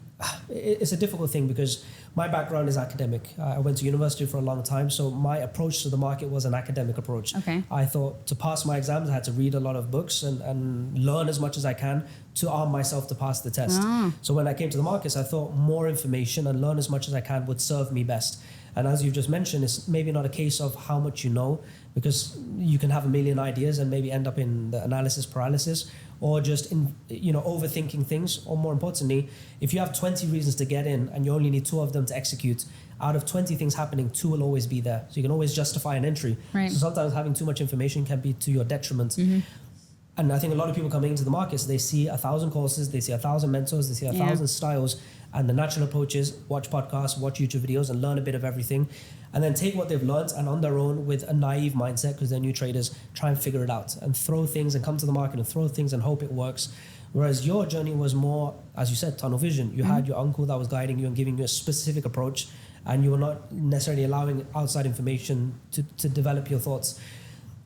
it's a difficult thing, because my background is academic. I went to university for a long time, so my approach to the market was an academic approach. Okay. I thought to pass my exams, I had to read a lot of books and learn as much as I can to arm myself to pass the test. So when I came to the markets, I thought more information and learn as much as I can would serve me best. And as you've just mentioned, it's maybe not a case of how much you know, because you can have a million ideas and maybe end up in the analysis paralysis, or just overthinking things. Or more importantly, if you have 20 reasons to get in and you only need 2 of them to execute, out of 20 things happening, 2 will always be there. So you can always justify an entry. Right. So sometimes having too much information can be to your detriment. And I think a lot of people coming into the markets, they see 1,000 courses, they see 1,000 mentors, they see 1,000 styles. And the natural approach is watch podcasts, watch YouTube videos, and learn a bit of everything. And then take what they've learned and on their own, with a naive mindset, because they're new traders, try and figure it out and throw things and come to the market and throw things and hope it works. Whereas your journey was more, as you said, tunnel vision. You had your uncle that was guiding you and giving you a specific approach, and you were not necessarily allowing outside information to develop your thoughts.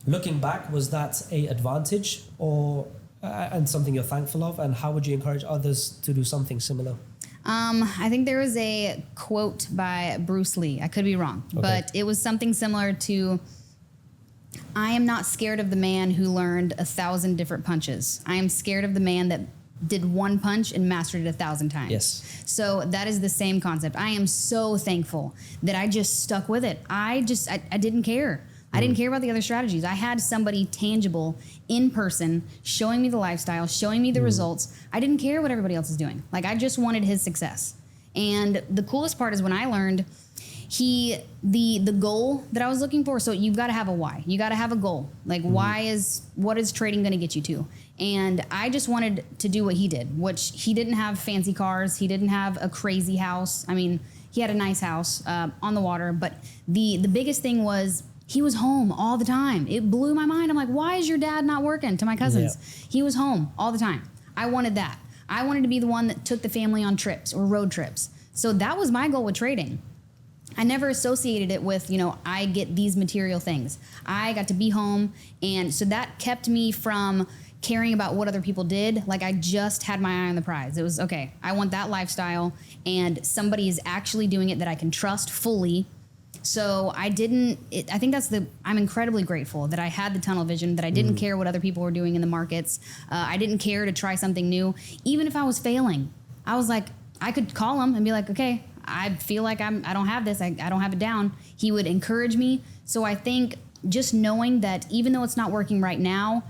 Looking back, was that a advantage and something you're thankful of? And how would you encourage others to do something similar? I think there was a quote by Bruce Lee. I could be wrong, but it was something similar to, I am not scared of the man who learned 1,000 different punches. I am scared of the man that did one punch and mastered it 1,000 times. Yes. So that is the same concept. I am so thankful that I just stuck with it. I didn't care. I didn't care about the other strategies. I had somebody tangible in person showing me the lifestyle, showing me the results. I didn't care what everybody else is doing. Like, I just wanted his success. And the coolest part is when I learned the goal that I was looking for. So you've got to have a why. You got to have a goal. Like, what is trading going to get you to? And I just wanted to do what he did, which he didn't have fancy cars. He didn't have a crazy house. I mean, he had a nice house on the water. But the biggest thing was, he was home all the time. It blew my mind. I'm like, why is your dad not working? To my cousins. Yeah. He was home all the time. I wanted that. I wanted to be the one that took the family on trips or road trips. So that was my goal with trading. I never associated it with, I get these material things. I got to be home. And so that kept me from caring about what other people did. Like, I just had my eye on the prize. It was, okay, I want that lifestyle, and somebody is actually doing it that I can trust fully. So I think I'm incredibly grateful that I had the tunnel vision, that I didn't care what other people were doing in the markets. I didn't care to try something new. Even if I was failing, I was like, I could call him and be like, okay, I feel like I don't have this. I don't have it down. He would encourage me. So I think just knowing that even though it's not working right now,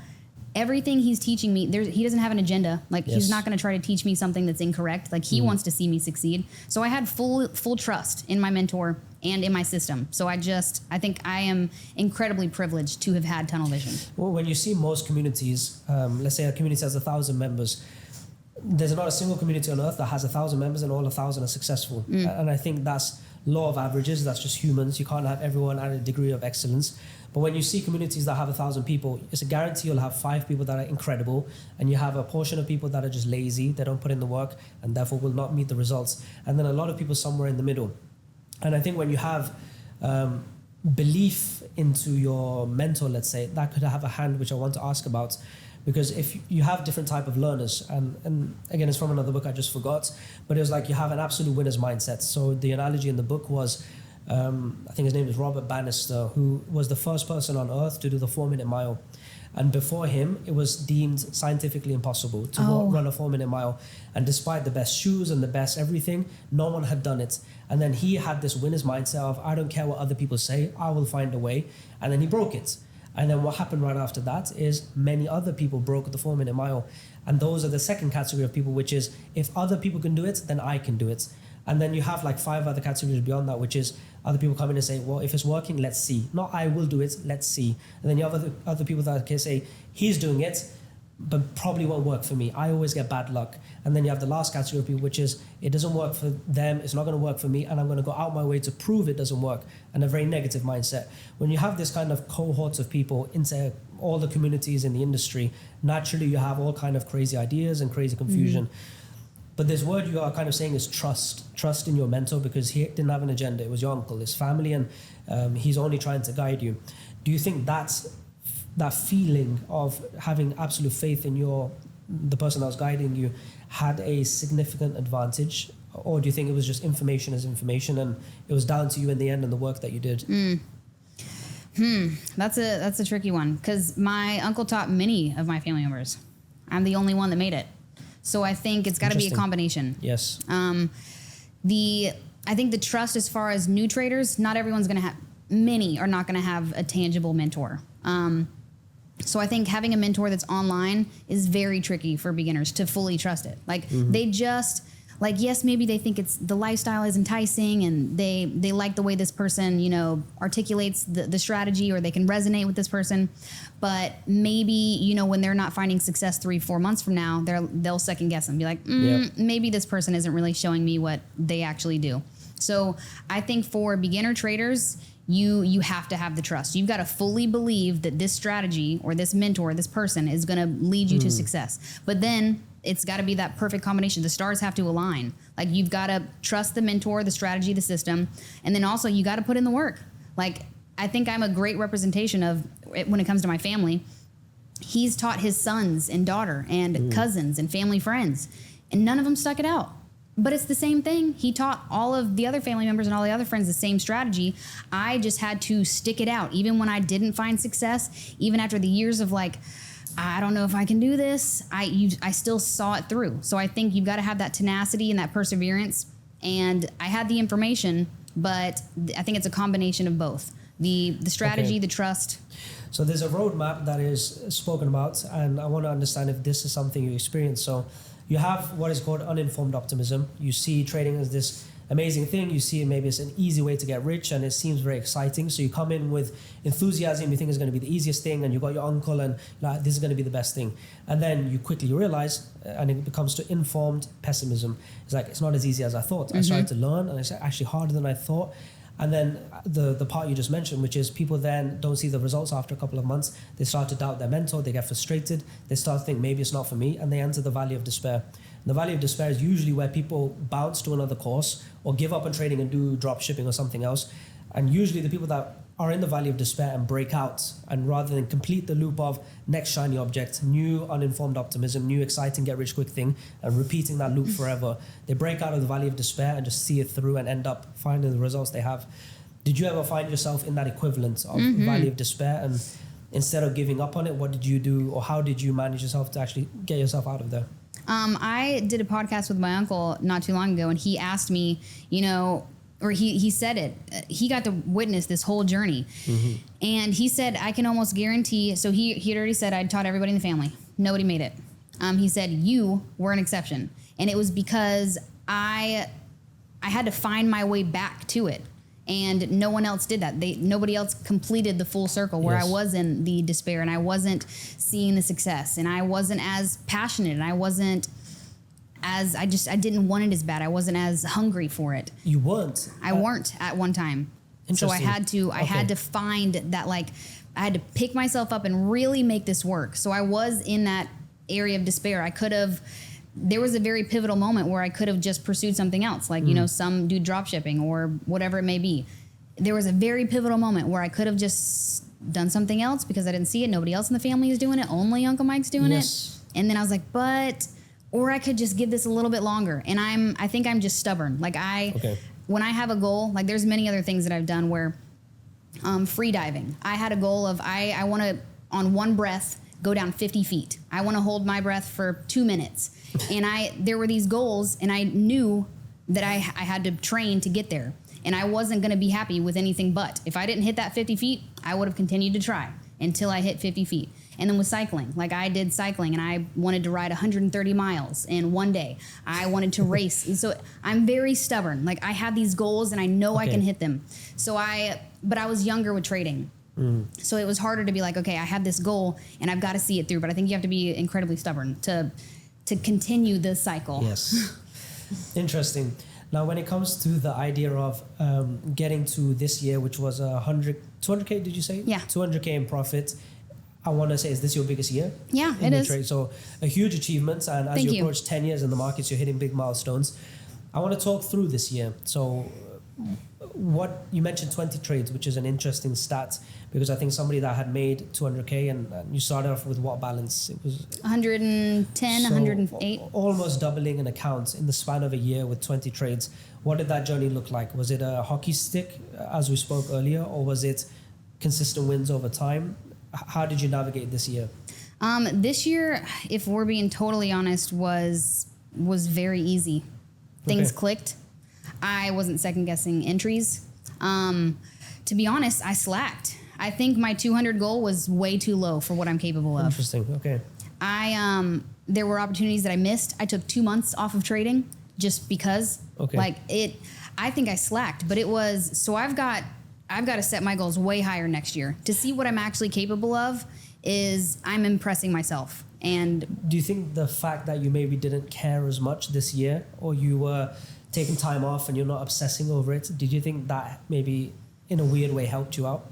everything he's teaching me, he doesn't have an agenda. Like Yes. he's not going to try to teach me something that's incorrect. Like he wants to see me succeed. So I had full trust in my mentor and in my system. So I think I am incredibly privileged to have had tunnel vision. Well, when you see most communities, let's say a community has 1,000 members, there's not a single community on earth that has 1,000 members and all 1,000 are successful. And I think that's law of averages. That's just humans. You can't have everyone at a degree of excellence. But when you see communities that have 1,000 people, it's a guarantee you'll have 5 people that are incredible, and you have a portion of people that are just lazy. They don't put in the work and therefore will not meet the results. And then a lot of people somewhere in the middle. And I think when you have belief into your mentor, let's say, that could have a hand, which I want to ask about. Because if you have different type of learners, and again, it's from another book I just forgot, but it was like you have an absolute winner's mindset. So the analogy in the book was, I think his name is Robert Bannister, who was the first person on earth to do the 4-minute mile. And before him, it was deemed scientifically impossible to run a 4-minute mile. And despite the best shoes and the best everything, no one had done it. And then he had this winner's mindset of, I don't care what other people say, I will find a way. And then he broke it. And then what happened right after that is many other people broke the 4-minute mile. And those are the second category of people, which is if other people can do it, then I can do it. And then you have like 5 other categories beyond that, which is other people come in and say, well, if it's working, let's see. Not I will do it, let's see. And then you have other people that can say, he's doing it, but probably won't work for me. I always get bad luck. And then you have the last category of people, which is it doesn't work for them, it's not going to work for me, and I'm going to go out my way to prove it doesn't work, and a very negative mindset. When you have this kind of cohort of people into all the communities in the industry, naturally you have all kind of crazy ideas and crazy confusion. But this word you are kind of saying is trust in your mentor, because he didn't have an agenda. It was your uncle, his family, and he's only trying to guide you. Do you think that feeling of having absolute faith in the person that was guiding you had a significant advantage, or do you think it was just information as information and it was down to you in the end and the work that you did? That's a tricky one, because my uncle taught many of my family members. I'm the only one that made it. So I think it's got to be a combination. Yes. I think the trust as far as new traders, not everyone's going to have, many are not going to have a tangible mentor. So I think having a mentor that's online is very tricky for beginners to fully trust it. Like they just, like, yes, maybe they think the lifestyle is enticing and they like the way this person, articulates the strategy, or they can resonate with this person. But maybe, when they're not finding success 3-4 months from now, they'll second guess and be like, maybe this person isn't really showing me what they actually do. So I think for beginner traders, you have to have the trust. You've got to fully believe that this strategy or this mentor, this person is going to lead you to success. But then it's got to be that perfect combination. The stars have to align. Like, you've got to trust the mentor, the strategy, the system. And then also you got to put in the work. Like, I think I'm a great representation of it when it comes to my family. He's taught his sons and daughter and cousins and family friends, and none of them stuck it out. But it's the same thing. He taught all of the other family members and all the other friends the same strategy. I just had to stick it out. Even when I didn't find success, even after the years of like, I don't know if I can do this, I still saw it through. So I think you've got to have that tenacity and that perseverance. And I had the information, but I think it's a combination of both. The strategy, the trust. So there's a roadmap that is spoken about, and I want to understand if this is something you experience. So you have what is called uninformed optimism. You see trading as this amazing thing. You see maybe it's an easy way to get rich, and it seems very exciting. So you come in with enthusiasm. You think it's going to be the easiest thing, and you got your uncle, and this is going to be the best thing. And then you quickly realize, and it becomes to informed pessimism. It's like, it's not as easy as I thought. I started to learn, and it's actually harder than I thought. And then the part you just mentioned, which is people then don't see the results after a couple of months. They start to doubt their mentor. They get frustrated. They start to think maybe it's not for me, and they enter the valley of despair. And the valley of despair is usually where people bounce to another course or give up on trading and do drop shipping or something else. And usually the people that are in the valley of despair and break out, and rather than complete the loop of next shiny object, new uninformed optimism, new exciting get rich quick thing, and repeating that loop forever, they break out of the valley of despair and just see it through and end up finding the results they have. Did you ever find yourself in that equivalent of valley of despair, and instead of giving up on it, what did you do, or how did you manage yourself to actually get yourself out of there? I did a podcast with my uncle not too long ago, and he asked me, or he said it. He got to witness this whole journey. And he said, I can almost guarantee, so he had already said, I'd taught everybody in the family. Nobody made it. He said, you were an exception. And it was because I had to find my way back to it. And no one else did that. Nobody else completed the full circle where I was in the despair and I wasn't seeing the success and I wasn't as passionate and I wasn't as, I didn't want it as bad. I wasn't as hungry for it. You weren't? I weren't at one time. So I had to find that, like, I had to pick myself up and really make this work. So I was in that area of despair. There was a very pivotal moment where I could have just pursued something else, like, you know, some do drop shipping or whatever it may be. There was a very pivotal moment where I could have just done something else because I didn't see it. Nobody else in the family is doing it. Only Uncle Mike's doing it. And then I was like, or I could just give this a little bit longer. And I think I'm just stubborn. Like when I have a goal, like there's many other things that I've done where, free diving, I had a goal of, I want to, on one breath, go down 50 feet. I want to hold my breath for 2 minutes. And there were these goals and I knew that I had to train to get there. And I wasn't going to be happy with anything but. If I didn't hit that 50 feet, I would have continued to try until I hit 50 feet. And then with cycling, like I did cycling and I wanted to ride 130 miles in one day. I wanted to race. And so I'm very stubborn. Like I have these goals and I know I can hit them. But I was younger with trading. So it was harder to be like, okay, I have this goal and I've got to see it through. But I think you have to be incredibly stubborn to continue the cycle. Yes. Interesting. Now, when it comes to the idea of getting to this year, which was 200K, did you say? Yeah. 200K in profit. I want to say, is this your biggest year? Yeah, it is. Trade? So a huge achievement. And as you approach 10 years in the markets, you're hitting big milestones. I want to talk through this year. So what you mentioned 20 trades, which is an interesting stat, because I think somebody that had made 200K and you started off with what balance? It was 110, 108. Almost doubling an account in the span of a year with 20 trades. What did that journey look like? Was it a hockey stick, as we spoke earlier, or was it consistent wins over time? How did you navigate this year? This year, if we're being totally honest, was very easy. Things clicked. I wasn't second guessing entries. To be honest, I slacked. I think my 200 goal was way too low for what I'm capable of. Interesting. Okay. There were opportunities that I missed. I took 2 months off of trading just because. Okay. I think I slacked, but it was, so I've got to set my goals way higher next year to see what I'm actually capable of. I'm impressing myself. And do you think the fact that you maybe didn't care as much this year, or you were taking time off and you're not obsessing over it, did you think that maybe in a weird way helped you out?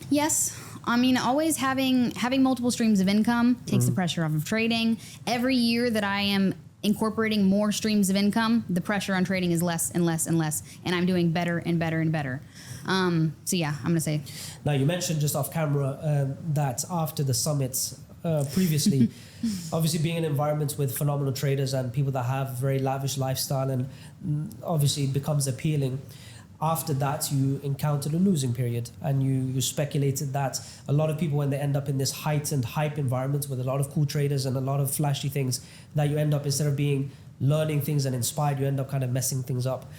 Yes. I mean, always having multiple streams of income takes the pressure off of trading. Every year that I am incorporating more streams of income, the pressure on trading is less and less and less, and I'm doing better and better and better. So yeah, I'm gonna say. Now, you mentioned just off camera that after the summits previously, obviously being in environments with phenomenal traders and people that have very lavish lifestyle, and obviously it becomes appealing. After that, you encountered a losing period, and you speculated that a lot of people, when they end up in this heightened hype environment with a lot of cool traders and a lot of flashy things, that you end up, instead of being learning things and inspired, you end up kind of messing things up.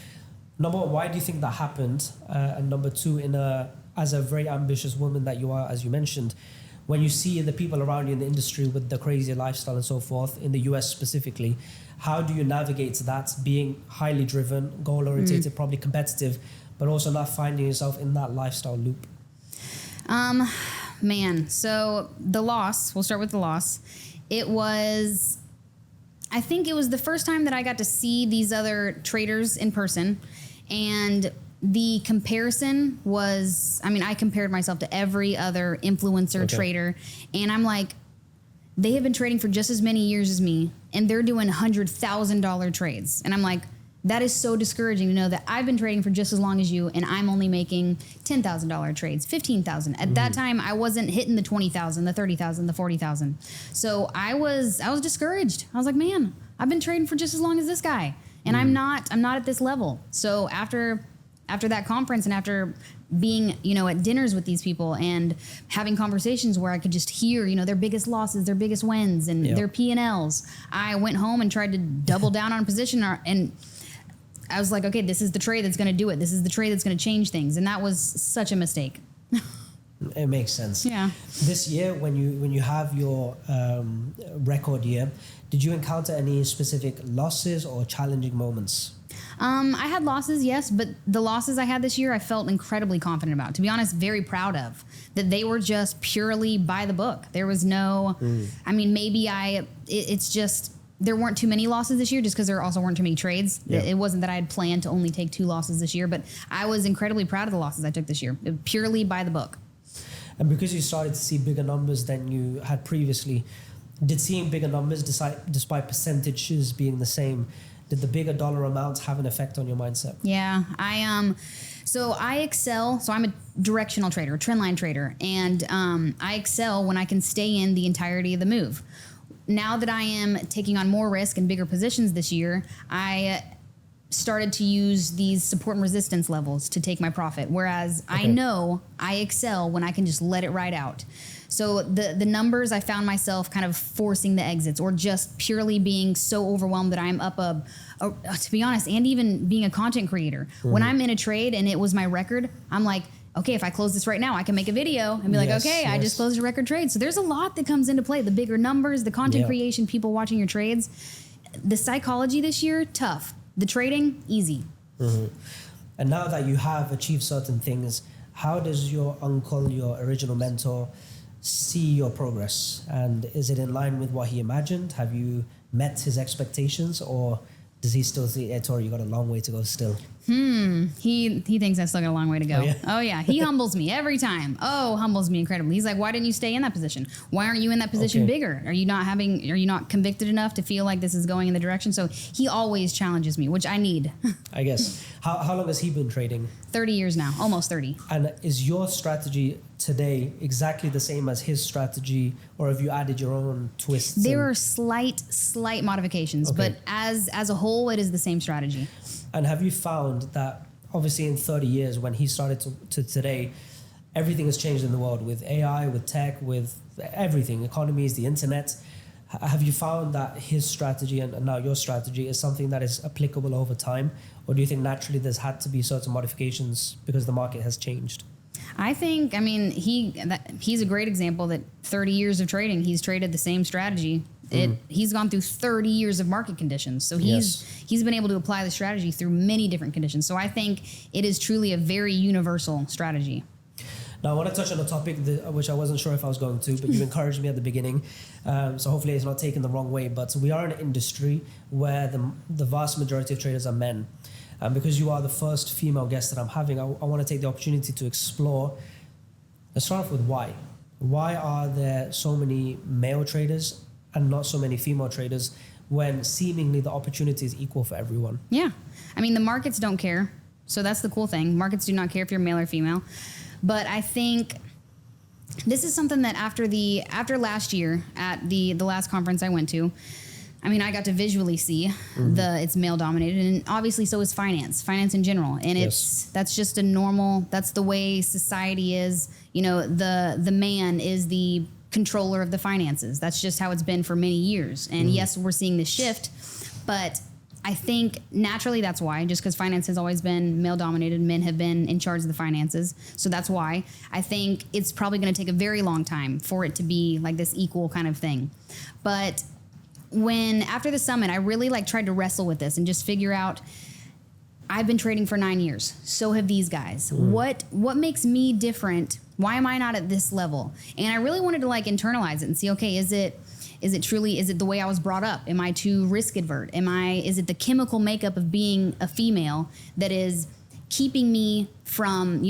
Number one, why do you think that happened? And number two, as a very ambitious woman that you are, as you mentioned, when you see the people around you in the industry with the crazy lifestyle and so forth, in the US specifically, how do you navigate that, being highly driven, goal-oriented, probably competitive, but also not finding yourself in that lifestyle loop? So the loss, we'll start with the loss. I think it was the first time that I got to see these other traders in person, and the comparison was, I compared myself to every other influencer trader, and I'm like, they have been trading for just as many years as me, and they're doing $100,000 trades. And I'm like, that is so discouraging to know that I've been trading for just as long as you, and I'm only making $10,000 trades, $15,000. At that time, I wasn't hitting the 20,000, the 30,000, the 40,000. So I was discouraged. I was like, man, I've been trading for just as long as this guy, and I'm not at this level. So after that conference and after being, at dinners with these people and having conversations where I could just hear, their biggest losses, their biggest wins, and their P&Ls, I went home and tried to double down on a position, and I was like, okay, this is the trade that's going to do it. This is the trade that's going to change things. And that was such a mistake. It makes sense. Yeah. This year, when you have your record year, did you encounter any specific losses or challenging moments? I had losses, yes, but the losses I had this year, I felt incredibly confident about. To be honest, very proud of. That they were just purely by the book. There was no, I mean, maybe it's just, there weren't too many losses this year just because there also weren't too many trades. Yeah. It wasn't that I had planned to only take 2 losses this year, but I was incredibly proud of the losses I took this year, purely by the book. And because you started to see bigger numbers than you had previously, did seeing bigger numbers, despite percentages being the same, did the bigger dollar amounts have an effect on your mindset? Yeah, so I excel. So I'm a directional trader, a trendline trader, and I excel when I can stay in the entirety of the move. Now that I am taking on more risk and bigger positions this year, I started to use these support and resistance levels to take my profit. Whereas I know I excel when I can just let it ride out. So the numbers, I found myself kind of forcing the exits or just purely being so overwhelmed that I'm up to be honest, and even being a content creator. When I'm in a trade and it was my record, I'm like, okay, if I close this right now, I can make a video and be like, okay, I just closed a record trade. So there's a lot that comes into play. The bigger numbers, the content creation, people watching your trades. The psychology this year, tough. The trading, easy. And now that you have achieved certain things, how does your uncle, your original mentor, see your progress? And is it in line with what he imagined? Have you met his expectations, or does he still think, hey, Tori, you got a long way to go still? He thinks I still got a long way to go. Oh yeah. He humbles me every time. Humbles me incredibly. He's like, why didn't you stay in that position? Why aren't you in that position bigger? Are you not convicted enough to feel like this is going in the direction? So he always challenges me, which I need. I guess. How long has he been trading? 30 years now, almost 30. And is your strategy today exactly the same as his strategy, or have you added your own twists? There are slight modifications, but as a whole, it is the same strategy. And have you found that obviously in 30 years, when he started to today, everything has changed in the world with AI, with tech, with everything, economies, the internet. Have you found that his strategy and now your strategy is something that is applicable over time? Or do you think naturally there's had to be certain modifications because the market has changed? I think, he's a great example that 30 years of trading, he's traded the same strategy. He's gone through 30 years of market conditions. So he's been able to apply the strategy through many different conditions. So I think it is truly a very universal strategy. Now, I want to touch on a topic which I wasn't sure if I was going to, but you encouraged me at the beginning. So hopefully it's not taken the wrong way. But we are in an industry where the vast majority of traders are men. And because you are the first female guest that I'm having, I want to take the opportunity to explore. Let's start off with why. Why are there so many male traders and not so many female traders when seemingly the opportunity is equal for everyone? Yeah. The markets don't care. So that's the cool thing. Markets do not care if you're male or female. But I think this is something that after last year at the last conference I went to, I got to visually see it's male dominated, and obviously so is finance in general. And that's just that's the way society is. The man is the controller of the finances. That's just how it's been for many years. And yes, we're seeing this shift, but I think naturally that's why, just because finance has always been male dominated, men have been in charge of the finances. So that's why I think it's probably going to take a very long time for it to be like this equal kind of thing. But after the summit, I really tried to wrestle with this and just figure out, I've been trading for 9 years. So have these guys. What makes me different? Why am I not at this level? And I really wanted to internalize it and see, okay, is it the way I was brought up? Am I too risk advert? Is it the chemical makeup of being a female that is keeping me from,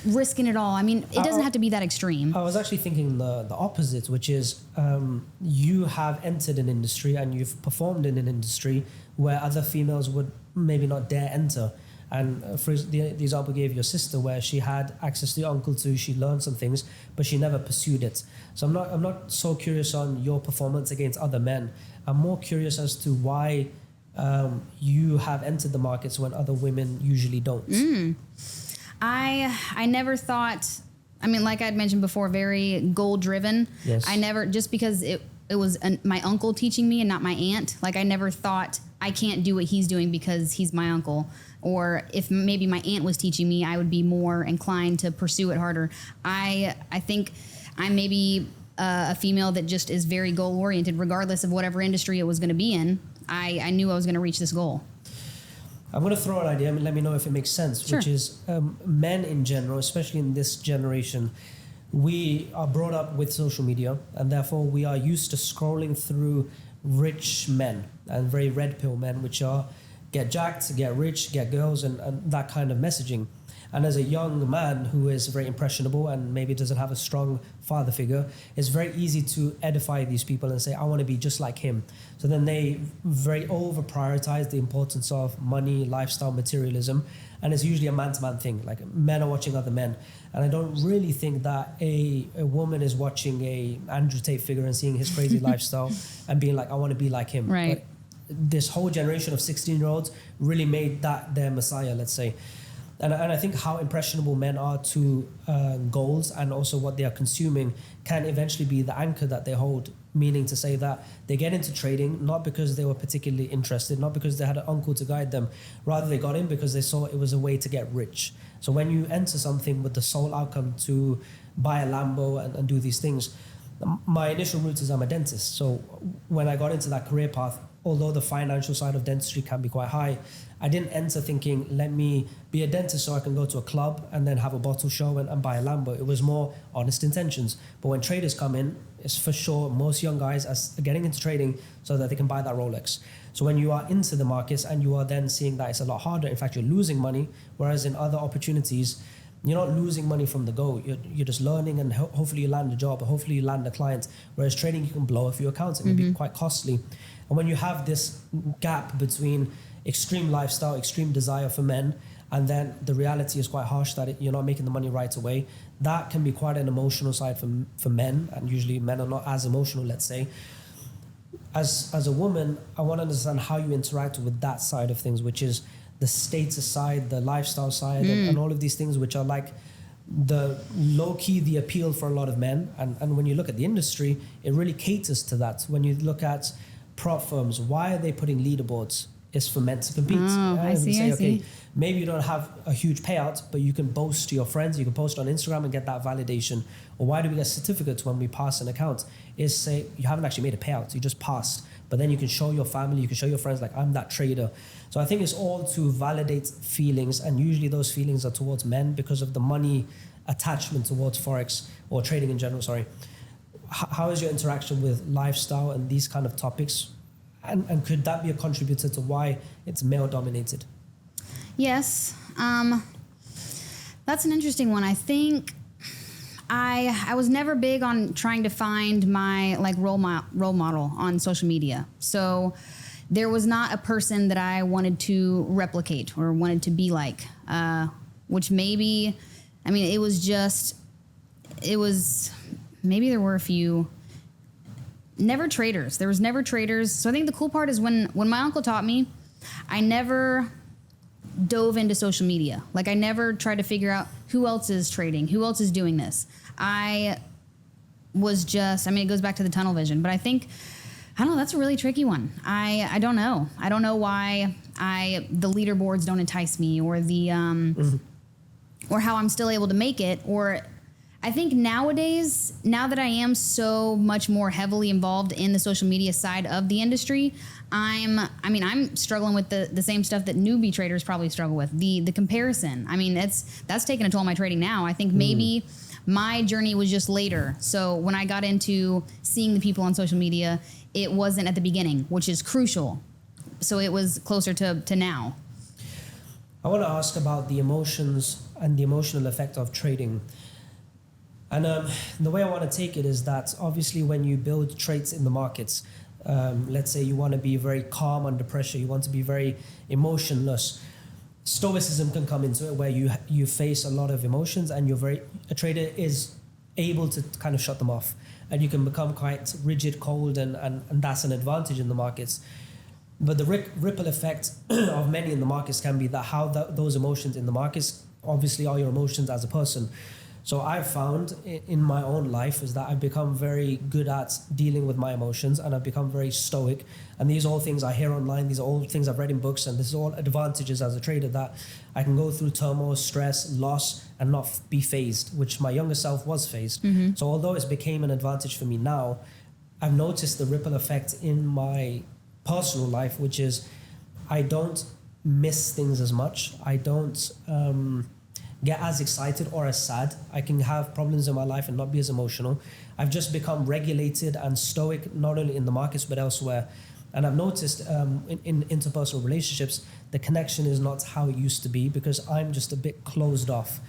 risking it all? It doesn't have to be that extreme. I was actually thinking the opposite, which is you have entered an industry and you've performed in an industry where other females would maybe not dare enter. And for the example you gave your sister, where she had access to your uncle too, she learned some things, but she never pursued it. So I'm not so curious on your performance against other men. I'm more curious as to why you have entered the markets when other women usually don't. I never thought, like I'd mentioned before, very goal driven. Yes. I never, just because it was my uncle teaching me and not my aunt, I never thought I can't do what he's doing because he's my uncle. Or if maybe my aunt was teaching me, I would be more inclined to pursue it harder. I think I'm maybe a female that just is very goal oriented, regardless of whatever industry it was going to be in. I knew I was going to reach this goal. I'm going to throw an idea and let me know if it makes sense, Sure. which is men in general, especially in this generation, we are brought up with social media, and therefore we are used to scrolling through rich men and very red pill men, which are get jacked, get rich, get girls, and that kind of messaging. And as a young man who is very impressionable and maybe doesn't have a strong father figure, it's very easy to edify these people and say, I want to be just like him. So then they very over prioritize the importance of money, lifestyle, materialism. And it's usually a man-to-man thing, like men are watching other men. And I don't really think that a woman is watching a Andrew Tate figure and seeing his crazy lifestyle and being like, I want to be like him. Right. But this whole generation of 16-year-olds really made that their messiah, let's say. And I think how impressionable men are to goals and also what they are consuming can eventually be the anchor that they hold, meaning to say that they get into trading not because they were particularly interested, not because they had an uncle to guide them, rather they got in because they saw it was a way to get rich. So when you enter something with the sole outcome to buy a Lambo and do these things, my initial route is I'm a dentist. So when I got into that career path, although the financial side of dentistry can be quite high, I didn't enter thinking, let me be a dentist so I can go to a club and then have a bottle show and buy a Lambo. It was more honest intentions. But when traders come in, it's for sure most young guys are getting into trading so that they can buy that Rolex. So when you are into the markets and you are then seeing that it's a lot harder, in fact, you're losing money, whereas in other opportunities, you're not losing money from the go. You're just learning and hopefully you land a job or hopefully you land a client. Whereas trading, you can blow a few accounts. It may be quite costly. And when you have this gap between extreme lifestyle, extreme desire for men, and then the reality is quite harsh that you're not making the money right away, that can be quite an emotional side for men. And usually men are not as emotional, let's say. As a woman, I want to understand how you interact with that side of things, which is the status side, the lifestyle side, and all of these things which are like the low-key, the appeal for a lot of men. And when you look at the industry, it really caters to that. When you look at prop firms, why are they putting leaderboards? It's for men to compete. Oh, I see. Maybe you don't have a huge payout, but you can boast to your friends, you can post on Instagram and get that validation. Or why do we get certificates when we pass an account? Is say you haven't actually made a payout, you just passed. But then you can show your family, you can show your friends, like, I'm that trader. So I think it's all to validate feelings, and usually those feelings are towards men because of the money attachment towards Forex or trading in general, sorry. How is your interaction with lifestyle and these kind of topics? And could that be a contributor to why it's male dominated? Yes. That's an interesting one. I think I was never big on trying to find my like role model on social media. So there was not a person that I wanted to replicate or wanted to be like, which maybe, I mean, it was maybe there were a few. Never traders. There was never traders. So I think the cool part is when my uncle taught me, I never dove into social media. Like I never tried to figure out who else is trading, who else is doing this. I was just, I mean, it goes back to the tunnel vision, but I think, I don't know, that's a really tricky one. I don't know. I don't know why the leaderboards don't entice me or the, or how I'm still able to make it, or I think nowadays, now that I am so much more heavily involved in the social media side of the industry, I'm struggling with the same stuff that newbie traders probably struggle with. The comparison. I mean, that's taken a toll on my trading now. I think maybe my journey was just later. So when I got into seeing the people on social media, it wasn't at the beginning, which is crucial. So it was closer to now. I want to ask about the emotions and the emotional effect of trading. And the way I want to take it is that obviously when you build traits in the markets, let's say you want to be very calm under pressure, you want to be very emotionless. Stoicism can come into it where you face a lot of emotions and a trader is able to kind of shut them off. And you can become quite rigid, cold, and that's an advantage in the markets. But the ripple effect of many in the markets can be that those emotions in the markets obviously are your emotions as a person. So I've found in my own life is that I've become very good at dealing with my emotions, and I've become very stoic. And these are all things I hear online. These are all things I've read in books, and this is all advantages as a trader, that I can go through turmoil, stress, loss, and not be phased, which my younger self was phased. Mm-hmm. So although it's became an advantage for me now, I've noticed the ripple effect in my personal life, which is I don't miss things as much. I don't get as excited or as sad. I can have problems in my life and not be as emotional. I've just become regulated and stoic, not only in the markets but elsewhere. And I've noticed in interpersonal relationships, the connection is not how it used to be, because I'm just a bit closed off.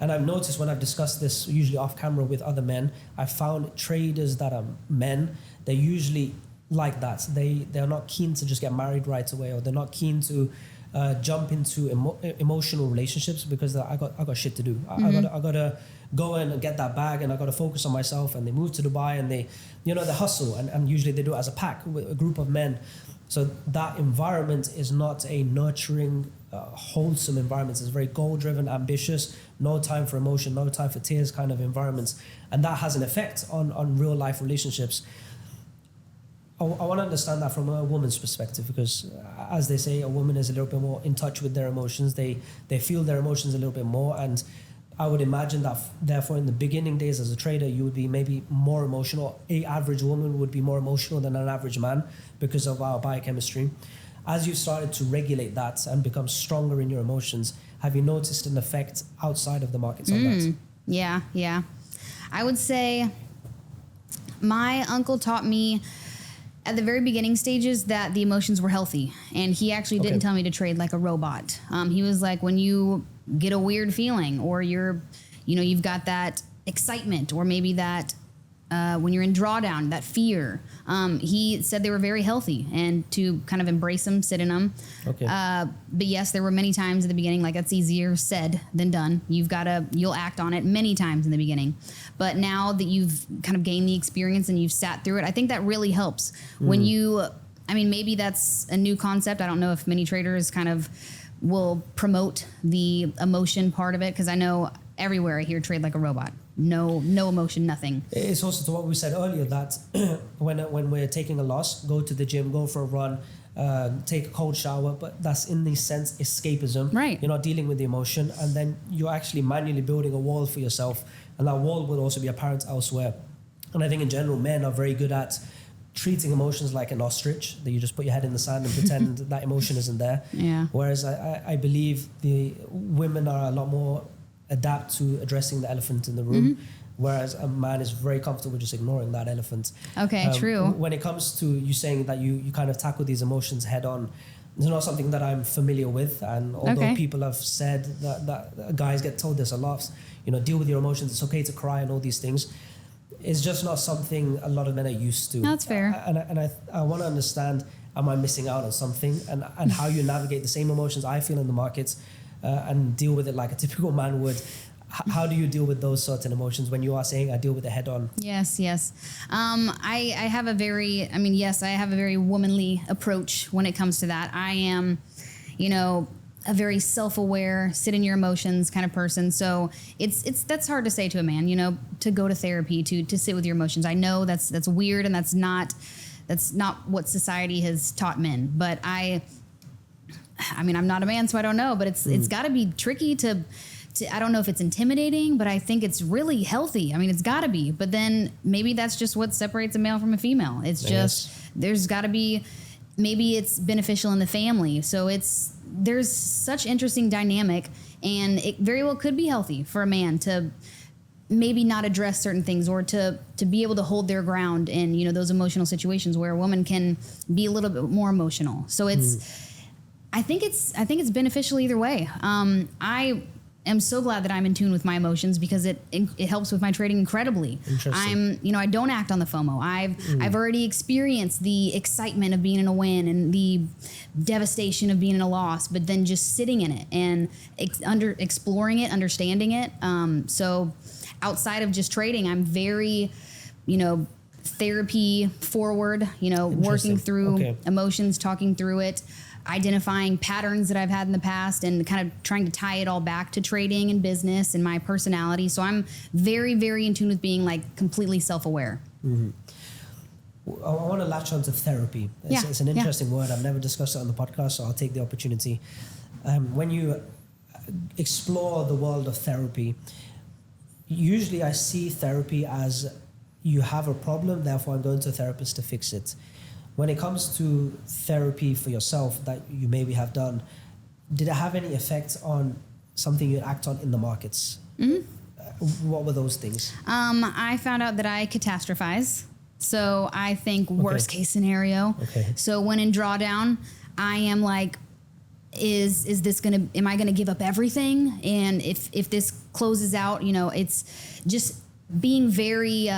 And I've noticed when I've discussed this, usually off camera with other men, I've found traders that are men, they're usually like that. They're not keen to just get married right away, or they're not keen to jump into emotional relationships, because I got shit to do. Mm-hmm. I gotta go and get that bag, and I gotta focus on myself. And they move to Dubai, and they hustle, and usually they do it as a pack with a group of men. So that environment is not a nurturing, wholesome environment. It's very goal-driven, ambitious, no time for emotion, no time for tears kind of environments, and that has an effect on real life relationships. I want to understand that from a woman's perspective, because as they say, a woman is a little bit more in touch with their emotions. They feel their emotions a little bit more. And I would imagine that therefore in the beginning days as a trader, you would be maybe more emotional. A average woman would be more emotional than an average man because of our biochemistry. As you've started to regulate that and become stronger in your emotions, have you noticed an effect outside of the markets on that? Yeah. I would say my uncle taught me at the very beginning stages that the emotions were healthy, and he actually didn't tell me to trade like a robot. He was like, when you get a weird feeling, or you've got that excitement, or maybe that when you're in drawdown, that fear, he said they were very healthy, and to kind of embrace them, sit in them. But yes, there were many times at the beginning, like that's easier said than done. You'll act on it many times in the beginning. But now that you've kind of gained the experience and you've sat through it, I think that really helps. When maybe that's a new concept. I don't know if many traders kind of will promote the emotion part of it, because I know everywhere I hear trade like a robot. No emotion, nothing. It's also to what we said earlier, that when we're taking a loss, go to the gym, go for a run, take a cold shower, but that's in the sense escapism. Right. You're not dealing with the emotion, and then you're actually manually building a wall for yourself, and that wall will also be apparent elsewhere. And I think in general, men are very good at treating emotions like an ostrich, that you just put your head in the sand and pretend that emotion isn't there. Yeah. Whereas I believe the women are a lot more adapt to addressing the elephant in the room, whereas a man is very comfortable just ignoring that elephant. Okay, true. When it comes to you saying that you kind of tackle these emotions head on, it's not something that I'm familiar with. And although people have said that guys get told this a lot, deal with your emotions, it's okay to cry and all these things, it's just not something a lot of men are used to. That's fair. And I want to understand, am I missing out on something? And how you navigate the same emotions I feel in the markets, and deal with it like a typical man would. How do you deal with those certain emotions when you are saying I deal with it head on? Yes. I have a very womanly approach when it comes to that. I am, a very self-aware, sit in your emotions kind of person. So that's hard to say to a man, to go to therapy, to sit with your emotions. I know that's weird, and that's not what society has taught men. But I'm not a man, so I don't know, but it's got to be tricky to I don't know if it's intimidating, but I think it's really healthy. It's got to be. But then maybe that's just what separates a male from a female. It's just, there's got to be, maybe it's beneficial in the family. So there's such interesting dynamic, and it very well could be healthy for a man to maybe not address certain things, or to be able to hold their ground in, those emotional situations where a woman can be a little bit more emotional. So I think it's beneficial either way. I am so glad that I'm in tune with my emotions, because it helps with my trading incredibly. I don't act on the FOMO. I've already experienced the excitement of being in a win and the devastation of being in a loss, but then just sitting in it and exploring it, understanding it. So outside of just trading, I'm very, therapy forward, working through emotions, talking through it. identifying patterns that I've had in the past and kind of trying to tie it all back to trading and business and my personality. So I'm very, very in tune with being like completely self-aware. Mm-hmm. I want to latch on to therapy. It's an interesting word. I've never discussed it on the podcast, so I'll take the opportunity. When you explore the world of therapy, usually I see therapy as you have a problem, therefore I'm going to a therapist to fix it. When it comes to therapy for yourself that you maybe have done, did it have any effect on something you act on in the markets? Mm-hmm. What were those things? I found out that I catastrophize. So I think worst case scenario. Okay. So when in drawdown, I am like, am I gonna give up everything? And if this closes out, you know, it's just being very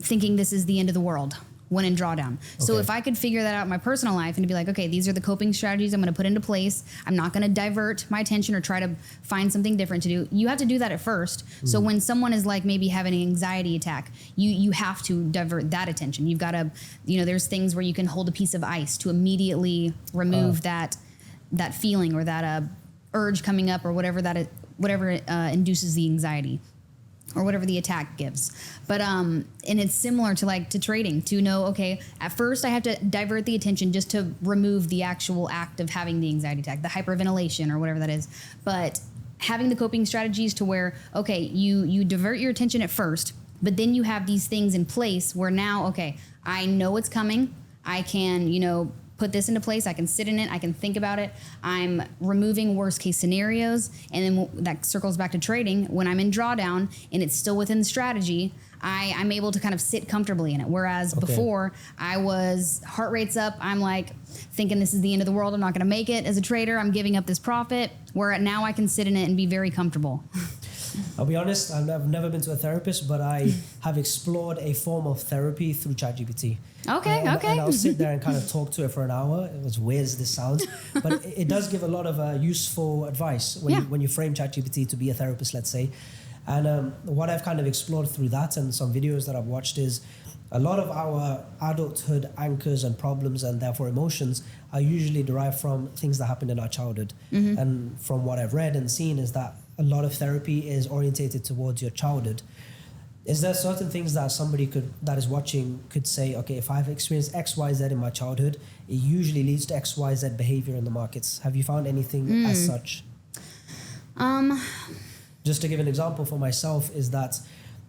thinking this is the end of the world when in drawdown. Okay. So if I could figure that out in my personal life and to be like, okay, these are the coping strategies I'm going to put into place. I'm not going to divert my attention or try to find something different to do. You have to do that at first. Mm. So when someone is like maybe having an anxiety attack, you have to divert that attention. You've got to, you know, there's things where you can hold a piece of ice to immediately remove that feeling or that urge coming up or whatever induces the anxiety. Or whatever the attack gives. But and it's similar to trading, to know, okay, at first I have to divert the attention just to remove the actual act of having the anxiety attack, the hyperventilation or whatever that is. But having the coping strategies to where, okay, you divert your attention at first, but then you have these things in place where now, okay, I know it's coming. I can, you know, put this into place. I can sit in it. I can think about it. I'm removing worst case scenarios. And then that circles back to trading. When I'm in drawdown and it's still within the strategy, I'm able to kind of sit comfortably in it. Whereas before I was heart rate's up. I'm like thinking this is the end of the world. I'm not going to make it as a trader. I'm giving up this profit. Where now I can sit in it and be very comfortable. I'll be honest, I've never been to a therapist, but I have explored a form of therapy through ChatGPT. Okay. And I'll sit there and kind of talk to it for an hour. As weird as this sounds, but it does give a lot of useful advice when you frame ChatGPT to be a therapist, let's say. And what I've kind of explored through that and some videos that I've watched is a lot of our adulthood anchors and problems and therefore emotions are usually derived from things that happened in our childhood. Mm-hmm. And from what I've read and seen is that a lot of therapy is orientated towards your childhood. Is there certain things that somebody that is watching could say, okay, if I've experienced X, Y, Z in my childhood, it usually leads to X, Y, Z behavior in the markets. Have you found anything as such? Just to give an example for myself is that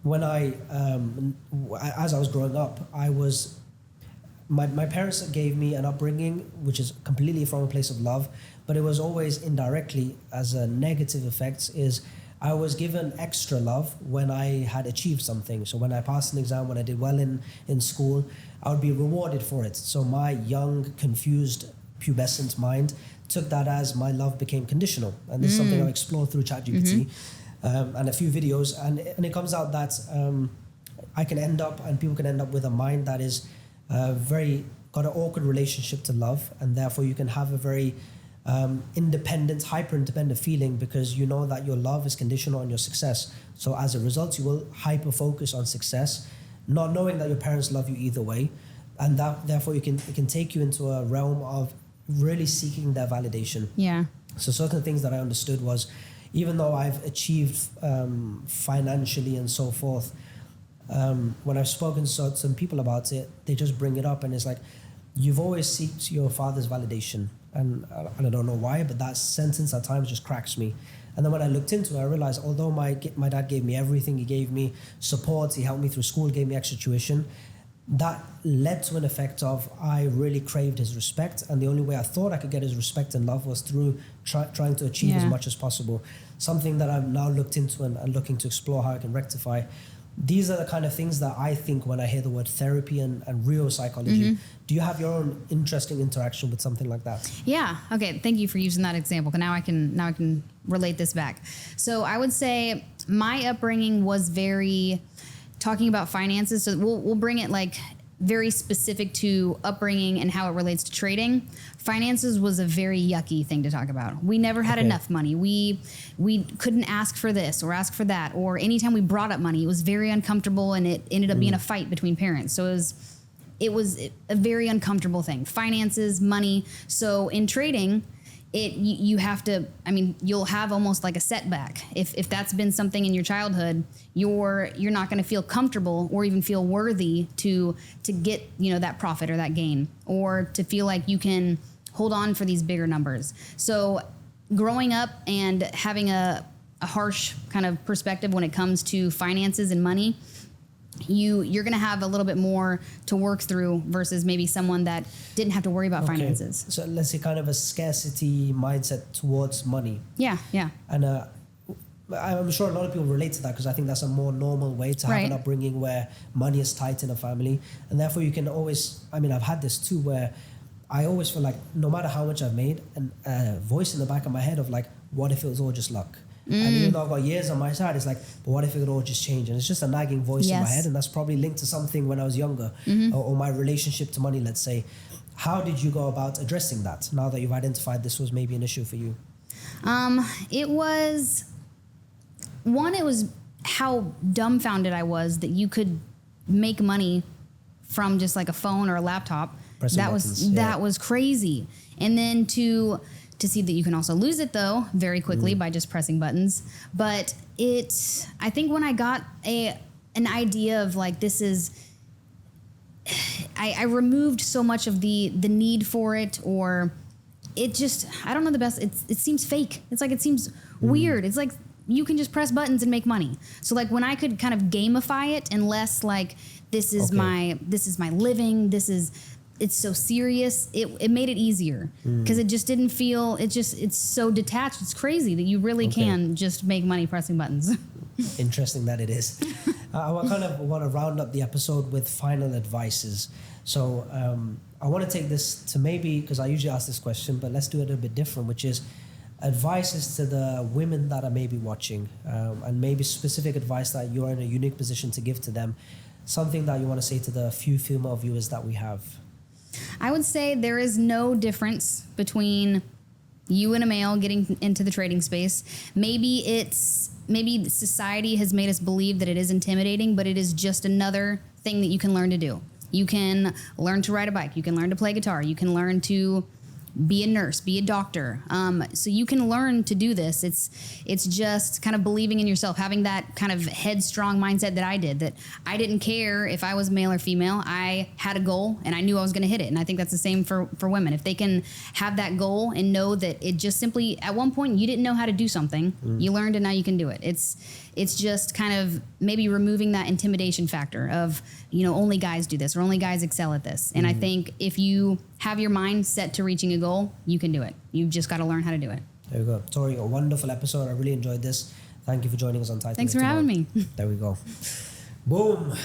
when as I was growing up, my parents gave me an upbringing which is completely from a place of love, but it was always indirectly as a negative effect is I was given extra love when I had achieved something. So when I passed an exam, when I did well in school, I would be rewarded for it. So my young, confused, pubescent mind took that as my love became conditional. And this is something I've explored through ChatGPT and a few videos. And it comes out that I can end up, and people can end up with a mind that is got an awkward relationship to love. And therefore you can have a very independent, hyper-independent feeling because you know that your love is conditional on your success. So as a result, you will hyper-focus on success, not knowing that your parents love you either way. And that therefore it can take you into a realm of really seeking their validation. Yeah. So certain things that I understood was, even though I've achieved financially and so forth, when I've spoken to some people about it, they just bring it up and it's like, you've always sought your father's validation. And I don't know why, but that sentence at times just cracks me. And then when I looked into it, I realized although my dad gave me everything, he gave me support, he helped me through school, gave me extra tuition, that led to an effect of I really craved his respect. And the only way I thought I could get his respect and love was through trying to achieve as much as possible. Something that I've now looked into and looking to explore how I can rectify. These are the kind of things that I think when I hear the word therapy and real psychology. Do you have your own interesting interaction with something like that? Yeah. Okay. Thank you for using that example. Now I can relate this back. So I would say my upbringing was very talking about finances. So we'll bring it like very specific to upbringing and how it relates to trading. Finances was a very yucky thing to talk about. We never had enough money. We couldn't ask for this or ask for that. Or anytime we brought up money, it was very uncomfortable and it ended up being a fight between parents. So it was it was a very uncomfortable thing. Finances, money. So in trading, you have to, I mean, you'll have almost like a setback. If that's been something in your childhood, you're not going to feel comfortable or even feel worthy to get, you know, that profit or that gain, or to feel like you can hold on for these bigger numbers. So growing up and having a harsh kind of perspective when it comes to finances and money, you're going to have a little bit more to work through versus maybe someone that didn't have to worry about finances. So let's say kind of a scarcity mindset towards money. Yeah. And I'm sure a lot of people relate to that, because I think that's a more normal way to have an upbringing where money is tight in a family. And therefore you can always, I mean, I've had this too, where I always feel like no matter how much I've made, a voice in the back of my head of like, what if it was all just luck? And even though I've got years on my side, it's like, but what if it could all just change? And it's just a nagging voice in my head. And that's probably linked to something when I was younger, or my relationship to money, let's say. How did you go about addressing that now that you've identified this was maybe an issue for you? It was how dumbfounded I was that you could make money from just like a phone or a laptop. That was crazy. And then to see that you can also lose it though very quickly by just pressing buttons. But I think when I got an idea of like, this is, I removed so much of the need for it, or it just, I don't know the best, it seems fake. It's like, it seems weird. It's like, you can just press buttons and make money. So like when I could kind of gamify it and less like, this is my living, it's so serious. It made it easier because it just didn't feel, it's so detached. It's crazy that you really can just make money pressing buttons. Interesting that it is. I kind of want to round up the episode with final advices. So I want to take this to maybe, because I usually ask this question, but let's do it a bit different, which is advices to the women that are maybe watching, and maybe specific advice that you're in a unique position to give to them. Something that you want to say to the few female viewers that we have. I would say there is no difference between you and a male getting into the trading space. Maybe society has made us believe that it is intimidating, but it is just another thing that you can learn to do. You can learn to ride a bike. You can learn to play guitar. You can learn to be a nurse, be a doctor. So you can learn to do this. It's just kind of believing in yourself, having that kind of headstrong mindset that I did, that I didn't care if I was male or female. I had a goal and I knew I was going to hit it. And I think that's the same for women. If they can have that goal and know that it just simply, at one point you didn't know how to do something, you learned and now you can do it. It's just kind of maybe removing that intimidation factor of, only guys do this or only guys excel at this. And I think if you have your mind set to reaching a goal, you can do it. You've just got to learn how to do it. There we go. Tori, a wonderful episode. I really enjoyed this. Thank you for joining us on Title. Thanks for having me. There we go. Boom.